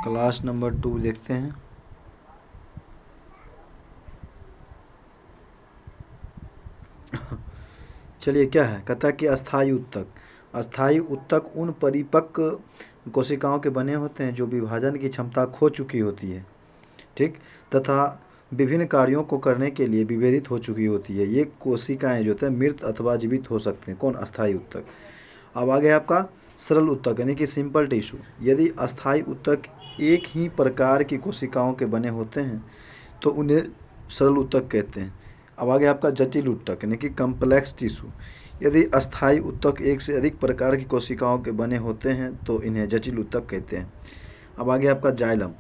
Class number 2 देखते हैं। चलिए क्या है, कहता है कि अस्थायी उत्तक। अस्थायी उत्तक उन परिपक्व कोशिकाओं के बने होते हैं जो विभाजन की क्षमता खो चुकी होती है, ठीक, तथा विभिन्न कार्यों को करने के लिए विभेदित हो चुकी होती है। ये कोशिकाएं जो होते हैं मृत अथवा जीवित हो सकते हैं। कौन? अस्थायी उत्तक। अब आगे आपका सरल उत्तक यानी कि सिंपल टिश्यू। यदि अस्थायी उत्तक एक ही प्रकार की कोशिकाओं के बने होते हैं तो उन्हें सरल उत्तक कहते हैं। अब आगे आपका जटिल उत्तक यानी कि कम्प्लेक्स टिश्यू। यदि अस्थायी उत्तक एक से अधिक प्रकार की कोशिकाओं के बने होते हैं तो इन्हें जटिल उत्तक कहते हैं। अब आगे आपका जाइलम,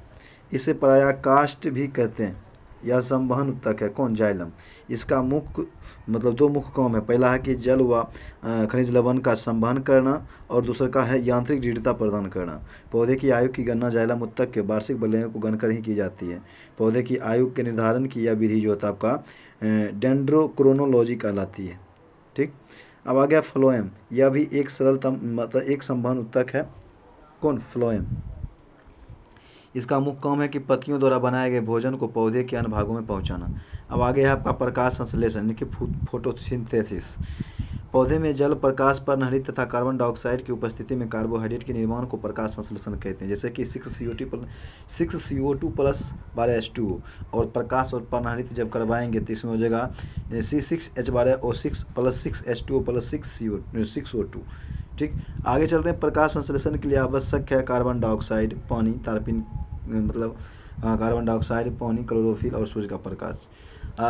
इसे परायाकाष्ठ भी कहते हैं। यह संवहन उत्तक है। कौन? जाइलम। इसका मुख्य दो मुख्य काम है। पहला है कि जल व खनिज लवण का संवहन करना और दूसरा का है यांत्रिक दृढ़ता प्रदान करना। पौधे की आयु की गणना जाइलम उत्तक के वार्षिक वलयों को गणकर ही की जाती है। पौधे की आयु के निर्धारण की यह विधि जो होता है आपका डेंड्रोक्रोनोलॉजी कहलाती है, ठीक। अब आ गया फ्लोएम। यह भी एक सरल एक संवहन उत्तक है। कौन? फ्लोएम। इसका मुख्य काम है कि पत्तियों द्वारा बनाए गए भोजन को पौधे के अन्य भागों में पहुंचाना। अब आगे है आपका प्रकाश संश्लेषण यानी कि फोटोसिंथेसिस। पौधे में जल, प्रकाश, पर्णहरित तथा कार्बन डाइऑक्साइड की उपस्थिति में कार्बोहाइड्रेट के निर्माण को प्रकाश संश्लेषण कहते हैं। जैसे कि 6CO2 और प्रकाश और पर्णहरित जब करवाएंगे तो इसमें हो जाएगा C6H12O6 + 6H2O + 6O2, ठीक। आगे चलते हैं। प्रकाश संश्लेषण के लिए आवश्यक है कार्बन डाइऑक्साइड, पानी, तारपीन कार्बन डाइऑक्साइड, पानी, क्लोरोफिल और सूर्य का प्रकाश।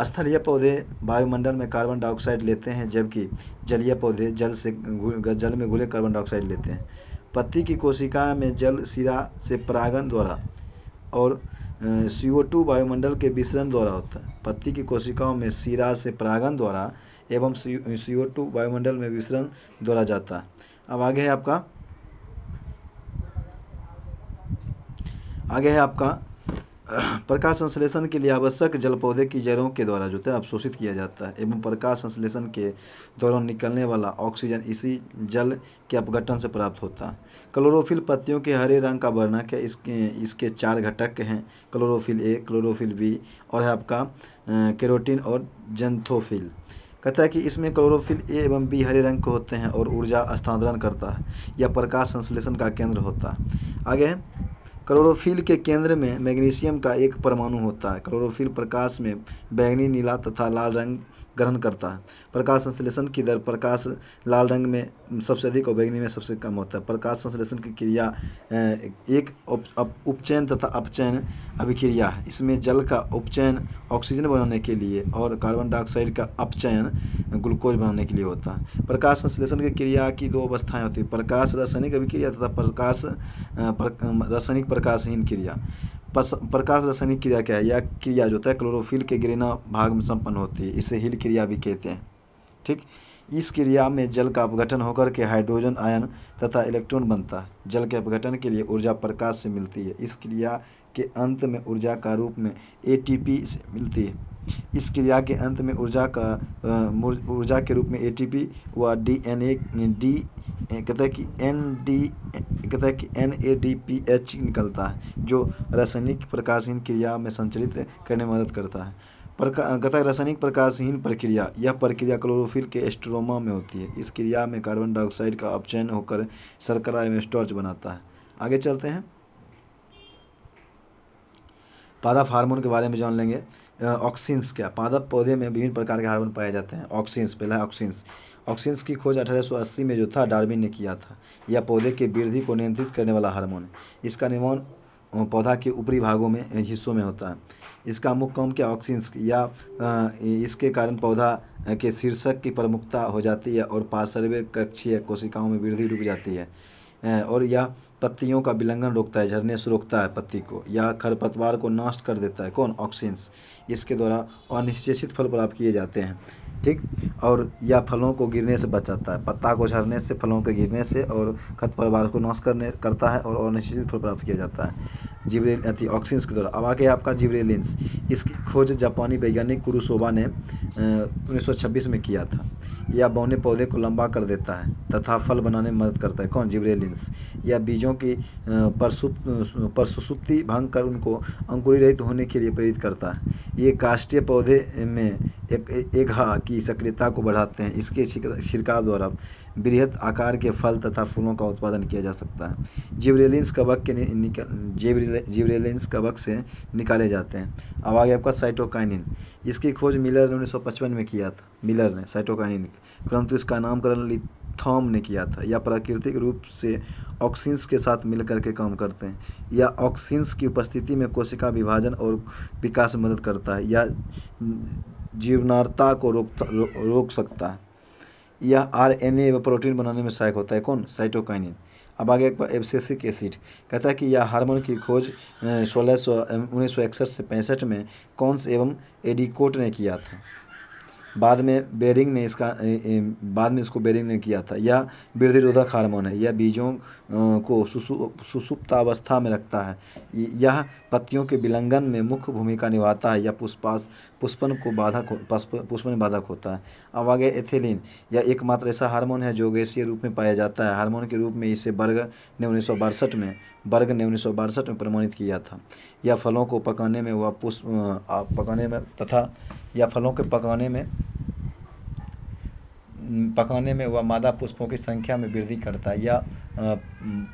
स्थलीय पौधे वायुमंडल में कार्बन डाइऑक्साइड लेते हैं जबकि जलीय पौधे जल में घुले कार्बन डाइऑक्साइड लेते हैं। पत्ती की कोशिका में जल शिरा से परागण द्वारा और CO2 वायुमंडल के विसरण द्वारा होता है। पत्ती की कोशिकाओं में शिरा से परागण द्वारा एवं CO2 वायुमंडल में विसरण द्वारा जाता है। अब आगे है आपका प्रकाश संश्लेषण के लिए आवश्यक जल पौधे की जड़ों के द्वारा जो है अवशोषित किया जाता है एवं प्रकाश संश्लेषण के दौरान निकलने वाला ऑक्सीजन इसी जल के अपघटन से प्राप्त होता है। क्लोरोफिल पत्तियों के हरे रंग का वर्णक है। इसके 4 घटक हैं। क्लोरोफिल ए, क्लोरोफिल बी और है आपका कैरोटीन और जेंथोफिल। कहता है कि इसमें क्लोरोफिल ए एवं बी हरे रंग के होते हैं और ऊर्जा हस्तांतरण करता है। यह प्रकाश संश्लेषण का केंद्र होता है। आगे क्लोरोफिल के केंद्र में मैग्नीशियम का एक परमाणु होता है। क्लोरोफिल प्रकाश में बैंगनी, नीला तथा लाल रंग ग्रहण करता है। प्रकाश संश्लेषण की दर प्रकाश लाल रंग में सबसे अधिक और बैंगनी में सबसे कम होता है। प्रकाश संश्लेषण की क्रिया एक उपचयन तथा अपचयन अभिक्रिया है। इसमें जल का उपचयन ऑक्सीजन बनाने के लिए और कार्बन डाइऑक्साइड का अपचयन ग्लूकोज बनाने के लिए होता है। प्रकाश संश्लेषण की क्रिया की 2 अवस्थाएं होती है, प्रकाश रासायनिक अभिक्रिया तथा रासायनिक प्रकाशहीन क्रिया। प्रकाश रासायनिक क्रिया क्या है? यह क्रिया जो होता है क्लोरोफिल के गिरेना भाग में संपन्न होती है। इसे हिल क्रिया भी कहते हैं, ठीक। इस क्रिया में जल का अपघटन होकर के हाइड्रोजन आयन तथा इलेक्ट्रॉन बनता है। जल के अपघटन के लिए ऊर्जा प्रकाश से मिलती है। इस क्रिया के अंत में ऊर्जा का रूप में ATP से मिलती है। इस क्रिया के अंत में ऊर्जा के रूप में ATP व NADPH निकलता है जो रासायनिक प्रकाशहीन क्रिया में संचालित करने में मदद करता है। रासायनिक प्रकाशहीन प्रक्रिया। यह प्रक्रिया क्लोरोफिल के स्ट्रोमा में होती है। इस क्रिया में कार्बन डाइऑक्साइड का अपचयन होकर शर्करा एवं स्टार्च बनाता है। आगे चलते हैं। पादप हार्मोन के बारे में जान लेंगे। ऑक्सिन्स क्या? पादप पौधे में विभिन्न प्रकार के हार्मोन पाए जाते हैं। ऑक्सिन्स, पहला है ऑक्सिन्स की खोज 1880 में जो था डार्विन ने किया था। यह पौधे के वृद्धि को नियंत्रित करने वाला हार्मोन है। इसका निर्माण पौधा के ऊपरी भागों में हिस्सों में होता है। इसका मुख्य काम क्या? ऑक्सिन्स या इसके कारण पौधा के शीर्षक की प्रमुखता हो जाती है और पार्श्व कक्षीय कोशिकाओं में वृद्धि रुक जाती है और यह पत्तियों का विलंघन रोकता है, झरने से रोकता है पत्ती को, या खरपतवार को नष्ट कर देता है। कौन? ऑक्सिन्स। इसके द्वारा अनिश्चित फल प्राप्त किए जाते हैं, ठीक। और यह फलों को गिरने से बचाता है, पत्ता को झरने से, फलों के गिरने से, और खरपतवार को नष्ट करता है और अनिश्चित फल प्राप्त किया जाता है ऑक्सिन्स के द्वारा। अब आगे आपका जिबरेलिन्स। इसकी खोज जापानी वैज्ञानिक कुरोसावा ने 1926 में किया था। या बौने पौधे को लंबा कर देता है तथा फल बनाने में मदद करता है। कौन? जिबरेलिन्स। या बीजों की प्रसुप्ति भंग कर उनको अंकुरित होने के लिए प्रेरित करता है। ये काष्ठीय पौधे में एघा की सक्रियता को बढ़ाते हैं। इसके छिड़काव द्वारा बृहद आकार के फल तथा फूलों का उत्पादन किया जा सकता है। जिबरेलिन्स कवक से निकाले जाते हैं। अब आगे आपका साइटोकाइनिन। इसकी खोज मिलर ने 1955 में किया था, मिलर ने साइटोकाइनिन, परंतु इसका नामकरण लिथॉम ने किया था। यह प्राकृतिक रूप से ऑक्सिन्स के साथ मिलकर के काम करते हैं। यह ऑक्सिन्स की उपस्थिति में कोशिका विभाजन और विकास में मदद करता है। यह जीर्णता को रोक सकता है। यह आरएनए व प्रोटीन बनाने में सहायक होता है। कौन? साइटोकाइनिन। अब आगे एक एब्सिसिक एसिड। कहता है कि यह हार्मोन की खोज 1961 से 65 में कॉन्स एवं एडिकोट ने किया था। बाद में इसको बेरिंग ने किया था। यह वृद्धिरोधक हार्मोन है। यह बीजों को सुसुप्तावस्था में रखता है। यह पत्तियों के विलंघन में मुख्य भूमिका निभाता है। यह पुष्पन में बाधक होता है। अब आगे एथिलीन। यह एकमात्र ऐसा हार्मोन है जो गैसीय रूप में पाया जाता है। हार्मोन के रूप में इसे बर्ग ने 1962 में प्रमाणित किया था। यह फलों को पकाने में व मादा पुष्पों की संख्या में वृद्धि करता है। यह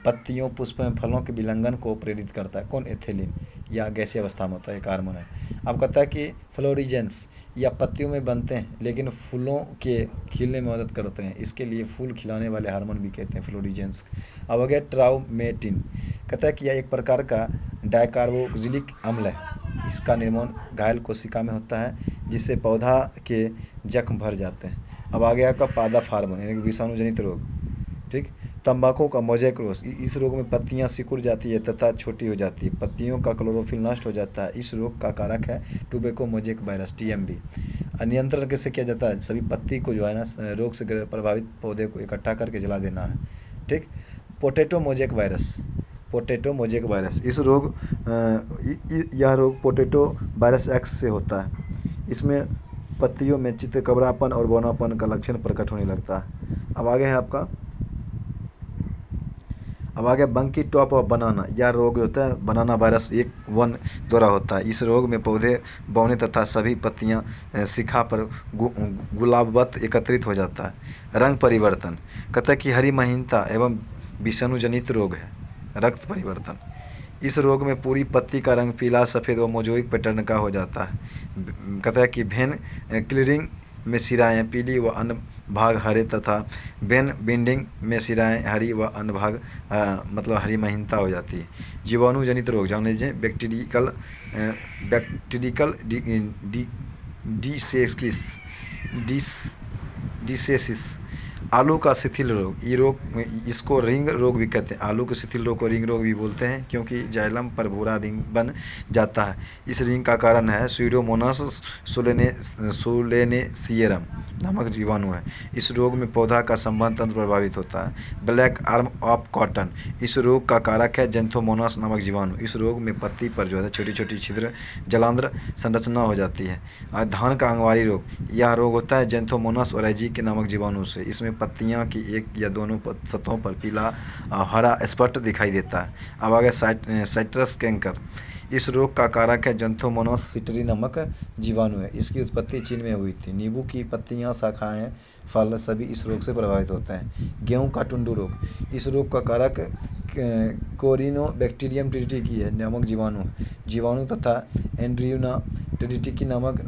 पत्तियों, पुष्प में फलों के विलंघन को प्रेरित करता है। कौन? एथिलीन। यह गैसीय अवस्था में होता है, एक हार्मोन है। अब कहता है कि फ्लोरिजेंस। यह पत्तियों में बनते हैं लेकिन फूलों के खिलने में मदद करते हैं। इसके लिए फूल खिलाने वाले हार्मोन भी कहते हैं फ्लोरिजेंस। अब हो गया ट्राउमेटिन। कहता है कि यह एक प्रकार का डाइकार्बोक्सिलिक अम्ल है। इसका निर्माण घायल कोशिका में होता है जिससे पौधा के जख्म भर जाते हैं। अब आ गया आपका पादप हार्मोन यानी कि विषाणु जनित रोग। ठीक। तंबाकू का मोज़ेक रोग। इस रोग में पत्तियां सिकुड़ जाती है तथा छोटी हो जाती है। पत्तियों का क्लोरोफिल नष्ट हो जाता है। इस रोग का कारक है टोबैको मोज़ेक वायरस, TMV। नियंत्रण कैसे किया जाता है? सभी पत्ती को जो है ना रोग से प्रभावित पौधे को इकट्ठा करके जला देना है। ठीक। Potato mosaic virus. यह रोग पोटैटो वायरस X से होता है। इसमें पत्तियों में चितकबरापन और बौनापन का लक्षण प्रकट होने लगता है। अब आगे है आपका बंकी टॉप ऑफ बनाना। यह रोग होता है बनाना वायरस 1 द्वारा होता है। इस रोग में पौधे बौने तथा सभी पत्तियां शिखा पर गुलाबवत एकत्रित हो जाता है। रंग परिवर्तन। कहता है कि हरी महीनता एवं विषाणु जनित रोग है। रक्त परिवर्तन। इस रोग में पूरी पत्ती का रंग पीला, सफ़ेद व मोज़ेक पैटर्न का हो जाता है। कहता है कि वेन क्लीयरिंग में सिराएँ पीली व अन्य भाग हरे तथा वेन बिंडिंग में सिराएँ हरी व अन्य भाग मतलब हरी महीनता हो जाती है। जीवाणु जनित रोग जान लीजिए। बैक्टीरिकल डिसेसिस। आलू का शिथिल रोग। इसको रिंग रोग भी कहते हैं। आलू के शिथिल रोग को रिंग रोग भी बोलते हैं क्योंकि जाइलम पर भूरा रिंग बन जाता है। इस रिंग का कारण है स्यूडोमोनास सोलेनेसियरम नामक जीवाणु है। इस रोग में पौधा का संवहन तंत्र प्रभावित होता है। Black arm of cotton. इस रोग का कारक है जेंथोमोनास नामक जीवाणु। इस रोग में पत्ती पर जो है छोटी छोटी छिद्र जलांध्र संरचना हो जाती है। धान का अंगवारी रोग। यह रोग होता है जेंथोमोनास ओराइजी के नामक जीवाणु से। इसमें पत्तियां की एक या दोनों सतहों पर पीला हरा स्पॉट दिखाई देता है। अब आगे साइट्रस कैंकर। इस रोग का कारक है जेंथोमोनास सिटरी नामक जीवाणु है। इसकी उत्पत्ति चीन में हुई थी। नींबू की पत्तियां, शाखाएं, फल सभी इस रोग से प्रभावित होते हैं। गेहूं का टुंडू रोग। इस रोग का कारक कोरिनोबैक्टीरियम ट्रिटिकी है नामक जीवाणु तथा एंड्रियूना ट्रिटिकी नामक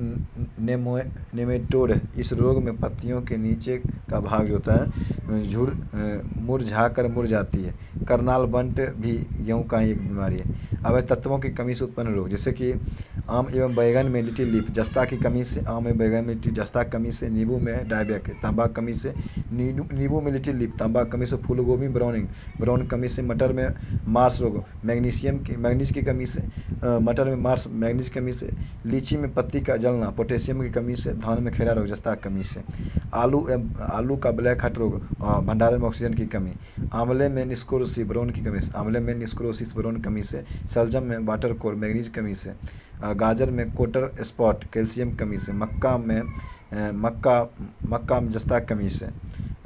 नेमेटोड है। इस रोग में पत्तियों के नीचे का भाग जो होता है मुरझाकर मुड़ जाती है। करनाल बंट भी गेहूं का ही एक बीमारी है। अब तत्वों की कमी से उत्पन्न रोग जैसे कि आम एवं बैगन में लिटिल लीफ। जस्ता की कमी से आम एवं बैगन में जस्ता की कमी से नींबू में डायबैक। तांबा कमी से नींबू में लिटिल लीफ। तांबा कमी से फूलगोभी ब्राउन कमी से मटर में मार्स रोग। मैग्नीज की कमी से मटर में मार्स मैग्नीज की कमी से। लीची में पत्ती का जलना। पोटेशियम की कमी से। धान में खैरा रोग जस्ता की कमी से। आलू का ब्लैक हट रोग भंडारण में ऑक्सीजन की कमी। आंवले में निस्कोरोसिस ब्राउन की कमी से। सलजम में वाटर कोर मैग्नीज कमी से। गाजर में कोटर स्पॉट कैल्शियम कमी से। मक्का में मक्का मक्का में जस्ता कमीज है,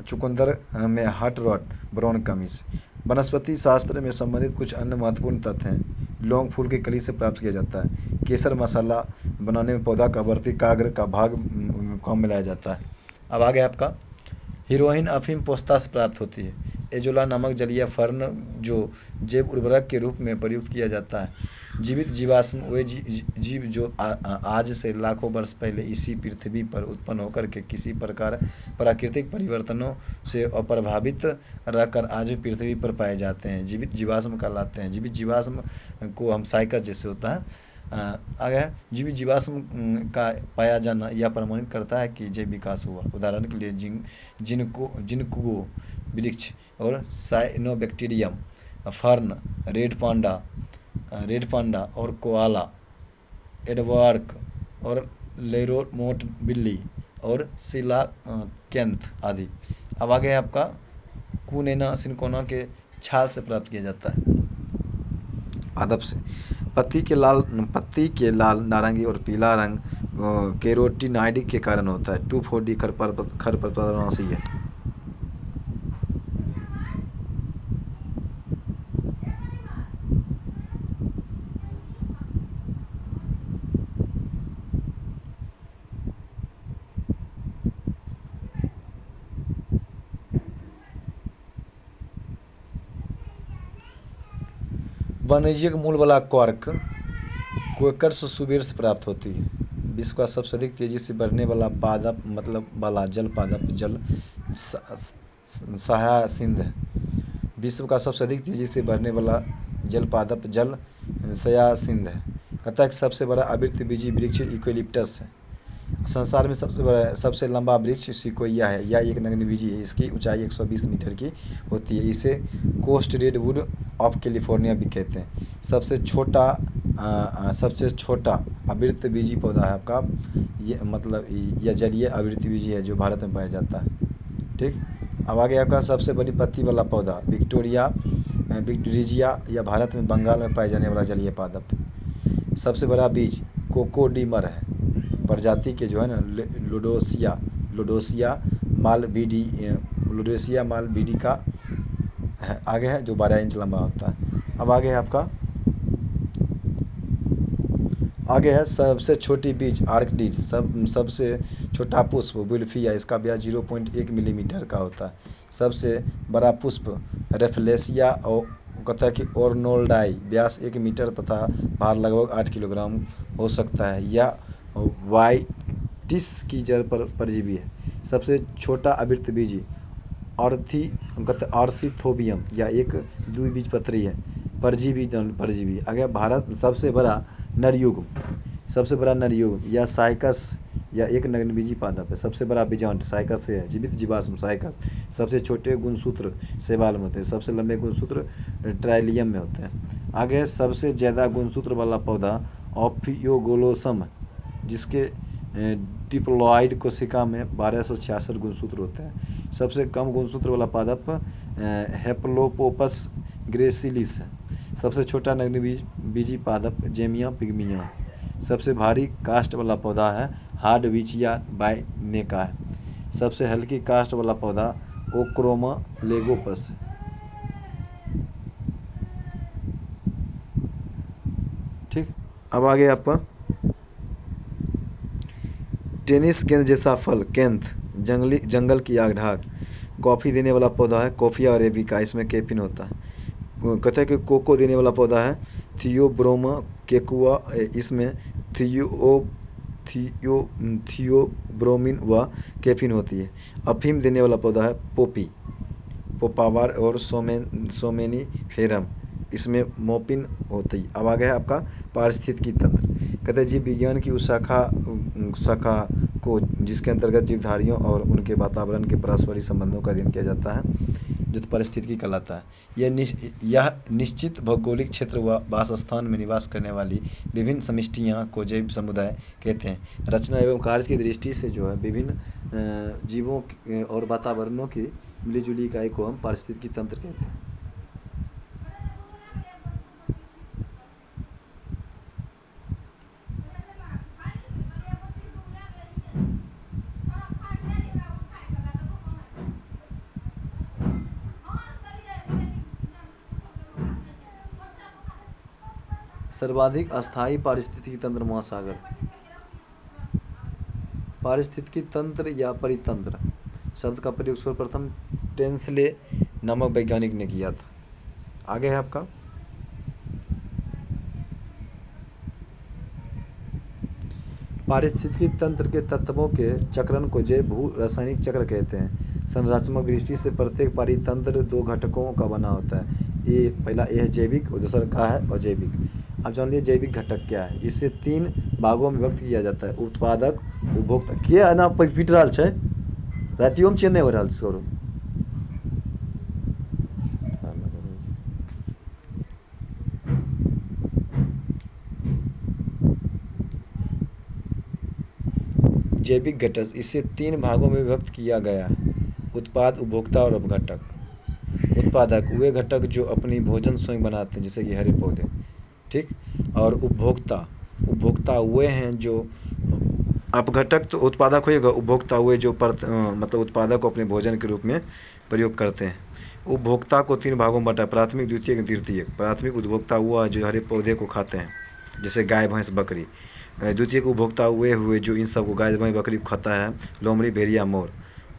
चुकंदर में हॉट रॉट ब्राउन कमीज। वनस्पति शास्त्र में संबंधित कुछ अन्य महत्वपूर्ण तथ्य हैं। लौंग फूल की कली से प्राप्त किया जाता है। केसर मसाला बनाने में पौधा का वर्ती काग्र का भाग काम मिलाया जाता है। अब आगे आपका हीरोइन अफीम पोस्ता से प्राप्त होती है। एजोला नामक जलीय फर्न जो जैव उर्वरक के रूप में प्रयुक्त किया जाता है। जीवित जीवाश्म वे जीव जो आज से लाखों वर्ष पहले इसी पृथ्वी पर उत्पन्न होकर के किसी प्रकार प्राकृतिक परिवर्तनों से अप्रभावित रहकर आज भी पृथ्वी पर पाए जाते हैं, जीवित जीवाश्म कहलाते हैं। जीवित जीवाश्म को हम साइकस जैसे होता है। आगे जीवित जीवाश्म का पाया जाना यह प्रमाणित करता है कि जैव विकास हुआ। उदाहरण के लिए जिनकुगो वृक्ष और साइनोबैक्टीरियम फर्न, रेड पांडा और कोआला, एडवर्क और लेरोमोट बिल्ली और सिलाकेंथ आदि। अब आगे आपका कुनेना सिनकोना के छाल से प्राप्त किया जाता है। पादप से पत्ती के लाल, नारंगी और पीला रंग कैरोटीनॉइड के कारण होता है। 2,4-D खरपतवारनाशी है। वाणिज्यिक मूल वाला क्वार्क क्वेकर्स सुबेर से प्राप्त होती है। विश्व का सबसे अधिक तेजी से बढ़ने वाला पादप वाला जल पादप जल सयासिंध है। विश्व का सबसे अधिक तेजी से बढ़ने वाला जल पादप जल सयासिंध है। कहता है कि सबसे बड़ा आवृतबीजी वृक्ष यूकेलिप्टस है। संसार में सबसे लंबा वृक्ष सिकोया है। यह एक नग्नबीजी है। इसकी ऊंचाई 120 मीटर की होती है। इसे कोस्ट रेडवुड ऑफ कैलिफोर्निया भी कहते हैं। सबसे छोटा आवृतबीजी पौधा है आपका ये, मतलब यह जलीय आवृतबीजी है जो भारत में पाया जाता है। ठीक। अब आगे आपका सबसे बड़ी पत्ती वाला पौधा विक्टोरिजिया या भारत में बंगाल में पाए जाने वाला जलीय पादप। सबसे बड़ा बीज कोकोडीमर है। प्रजाति के जो है ना लोडोसिया मालबीडी का है, आगे है जो 12 इंच लंबा होता है। अब आगे है आपका सबसे छोटी बीज आर्कडीज। सबसे छोटा पुष्प बुल्फिया, इसका व्यास 0.1 मिलीमीटर का होता है। सबसे बड़ा पुष्प रेफलेसिया और कहता है कि ओर्नोल्डाई, व्यास 1 मीटर तथा भार लगभग 8 किलोग्राम हो सकता है। यह वाइटिस की जड़ पर परजीवी है। सबसे छोटा आवृतबीजी ऑर्सिथोबियम या एक द्विबीजपत्री है, परजीवी। आगे भारत सबसे बड़ा नरयुग्म या साइकस या एक नग्नबीजी पादप है। सबसे बड़ा बीजांड साइकस से है। जीवित जीवाश्म साइकस। सबसे छोटे गुणसूत्र शैवाल में होते हैं। सबसे लंबे गुणसूत्र ट्राइलियम में होते हैं। आगे सबसे ज़्यादा गुणसूत्र वाला पौधा ऑफियोगोलोसम, जिसके डिप्लॉइड कोशिका में 1266 गुणसूत्र होते हैं। सबसे कम गुणसूत्र वाला पादप हेप्लोपोपस ग्रेसिलिस है। सबसे छोटा नग्नबीजी पादप जेमिया पिग्मिया है। सबसे भारी काष्ठ वाला पौधा है हार्डविचिया बाइनेका है। सबसे हल्की काष्ठ वाला पौधा ओक्रोमा लेगोपस है। ठीक। अब आगे आपका टेनिस गेंद जैसा फल कैंथ, जंगल की आग ढाक। कॉफ़ी देने वाला पौधा है कॉफिया अरेबिका, इसमें कैफीन होता है। कहते हैं कि कोको देने वाला पौधा है थियोब्रोमा केकुआ, इसमें थियोब्रोमिन व कैफीन होती है। अफीम देने वाला पौधा है पोपावर और सोमेनिफेरम, इसमें मोपिन होती है। अब आ गया आपका पारिस्थितिकी तंत्र। कहते हैं जीव विज्ञान की उस शाखा को जिसके अंतर्गत जीवधारियों और उनके वातावरण के पारस्परिक संबंधों का अध्ययन किया जाता है, जो पारिस्थितिकी कहलाता है। यह निश्चित भौगोलिक क्षेत्र व वासस्थान में निवास करने वाली विभिन्न समष्टियाँ को जैव समुदाय कहते हैं। रचना एवं कार्य की दृष्टि से जो है विभिन्न जीवों और वातावरणों की मिलीजुली इकाई को हम पारिस्थितिकी तंत्र कहते हैं। सर्वाधिक अस्थायी पारिस्थितिकी तंत्र महासागर। पारिस्थितिकी तंत्र या परितंत्र शब्द का प्रयोग सर्वप्रथम टेंसले नामक वैज्ञानिक ने किया था। आगे है आपका पारिस्थितिकी तंत्र के तत्वों के चक्रण को जैव भू रासायनिक चक्र कहते हैं। संरचनात्मक दृष्टि से प्रत्येक पारितंत्र दो घटकों का बना होता है। ये पहला ये है जैविक और दूसरा का है अजैविक। अब जान लीजिए जैविक घटक क्या है। इसे 3 भागों में व्यक्त किया जाता है। उत्पादक, उपभोक्ता के ना पीट रहा है रातियों में चेन नहीं हो रहा सर। जैविक घटक इसे 3 भागों में विभक्त किया गया है। उत्पाद, उपभोक्ता और अपघटक। उत्पादक वे घटक जो अपनी भोजन स्वयं बनाते हैं जैसे कि हरे पौधे, ठीक। और उपभोक्ता वे हैं जो अपघटक तो उत्पादक होएगा, उपभोक्ता हुए जो मतलब उत्पादक को अपने भोजन के रूप में प्रयोग करते हैं। उपभोक्ता को 3 भागों में बांटा, प्राथमिक, द्वितीयक, तृतीयक। प्राथमिक उपभोक्ता हुआ जो हरे पौधे को खाते हैं जैसे गाय, भैंस, बकरी। द्वितीयक उपभोक्ता हुए जो इन सबको गाय, भैंस, बकरी को खाता है, लोमड़ी, भेड़िया, मोर,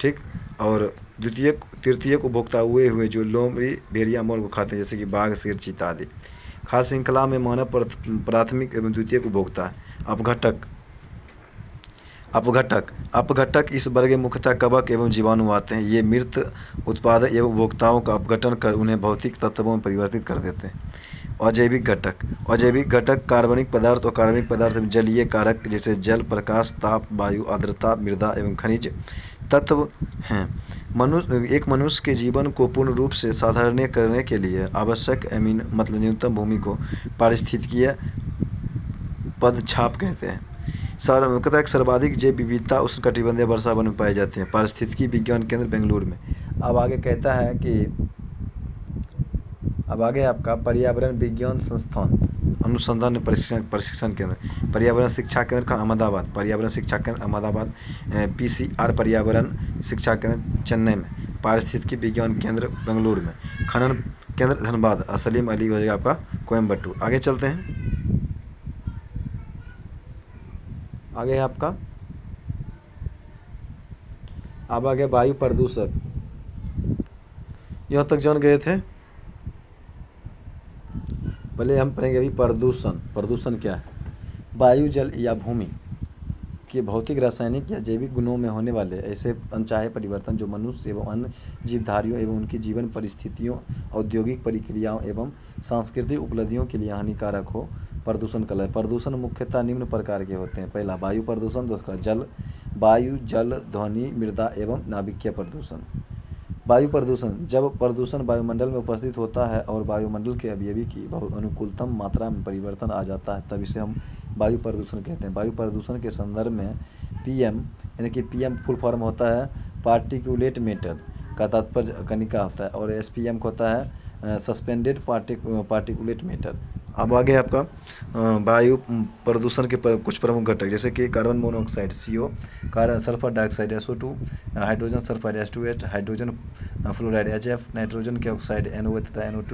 ठीक। और तृतीयक उपभोक्ता हुए जो लोमड़ी, भेड़िया, मोर को खाते हैं जैसे कि बाघ, शेर, चीता आदि। खाद्य श्रृंखला में मानव प्राथमिक एवं द्वितीयक उपभोक्ता है। अपघटक इस वर्ग में मुख्यतः कवक एवं जीवाणु आते हैं। ये मृत उत्पाद एवं उपभोक्ताओं का अपघटन कर उन्हें भौतिक तत्वों में परिवर्तित कर देते हैं। अजैविक घटक कार्बनिक पदार्थ और कार्बनिक पदार्थ में जलीय कारक जैसे जल, प्रकाश, ताप, वायु, आर्द्रता, मृदा एवं खनिज तत्व हैं। एक मनुष्य के जीवन को पूर्ण रूप से साधारण करने के लिए आवश्यक मतलब न्यूनतम भूमि को पारिस्थितिकीय पदछाप कहते हैं। सर्वाधिक जैव विविधता उष्णकटिबंधीय वर्षा वन में पाई जाती है। पारिस्थितिकी विज्ञान केंद्र बेंगलुरु में। अब आगे कहता है कि अब आगे आपका पर्यावरण विज्ञान संस्थान अनुसंधान प्रशिक्षण केंद्र, पर्यावरण शिक्षा केंद्र का अहमदाबाद, पर्यावरण शिक्षा केंद्र अहमदाबाद, PCR पर्यावरण शिक्षा केंद्र चेन्नई में, पारिस्थितिकी विज्ञान केंद्र बेंगलुरु में, खनन केंद्र धनबाद, सलीम अली हो जाएगा आपका कोयम्बटूर। आगे चलते हैं। आगे है आपका अब आगे वायु प्रदूषक। यहाँ तक जान गए थे। पहले हम पढ़ेंगे अभी प्रदूषण क्या है। वायु, जल या भूमि के भौतिक, रासायनिक या जैविक गुणों में होने वाले ऐसे अनचाहे परिवर्तन जो मनुष्य एवं अन्य जीवधारियों एवं उनकी जीवन परिस्थितियों, औद्योगिक प्रक्रियाओं एवं सांस्कृतिक उपलब्धियों के लिए हानिकारक हो, प्रदूषण कहलाता है। प्रदूषण मुख्यतः निम्न प्रकार के होते हैं। पहला वायु प्रदूषण, दूसरा वायु, जल, ध्वनि, मृदा एवं नाभिकीय प्रदूषण। वायु प्रदूषण जब प्रदूषण वायुमंडल में उपस्थित होता है और वायुमंडल के अवयवी की अनुकूलतम मात्रा में परिवर्तन आ जाता है तब इसे हम वायु प्रदूषण कहते हैं। वायु प्रदूषण के संदर्भ में PM यानी कि PM फुल फॉर्म होता है पार्टिकुलेट मैटर का तात्पर्य कणिका होता है और SPM को होता है सस्पेंडेड पार्टिकुलेट मैटर। अब आगे आपका वायु प्रदूषण के कुछ प्रमुख घटक जैसे कि carbon monoxide CO, sulphur dioxide SO2, hydrogen sulphide H2H, hydrogen fluoride HF, nitrogen के ऑक्साइड NO तथा NO2,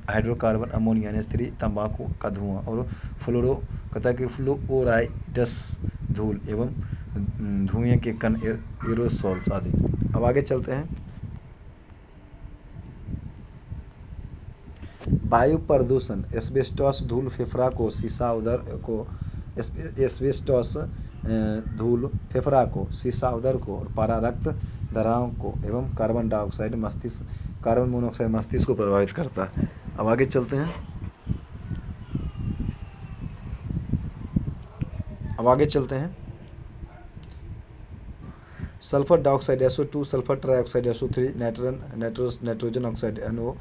हाइड्रोकार्बन अमोनिया NH3, तंबाकू का धुआं और फ्लोराइडस धूल एवं धुएं के कण एरोसोल्स आदि। अब आगे चलते हैं। वायु प्रदूषण एस्बेस्टॉस धूल फेफड़ा को, शीशा उदर को, एस्बेस्टॉस धूल फेफड़ा को, शीशा उदर को और पारा रक्त धराओं को एवं कार्बन मोनोऑक्साइड मस्तिष्क को प्रभावित करता है। अब आगे चलते हैं। Sulphur dioxide SO2, sulphur trioxide SO3, nitrogen oxide NO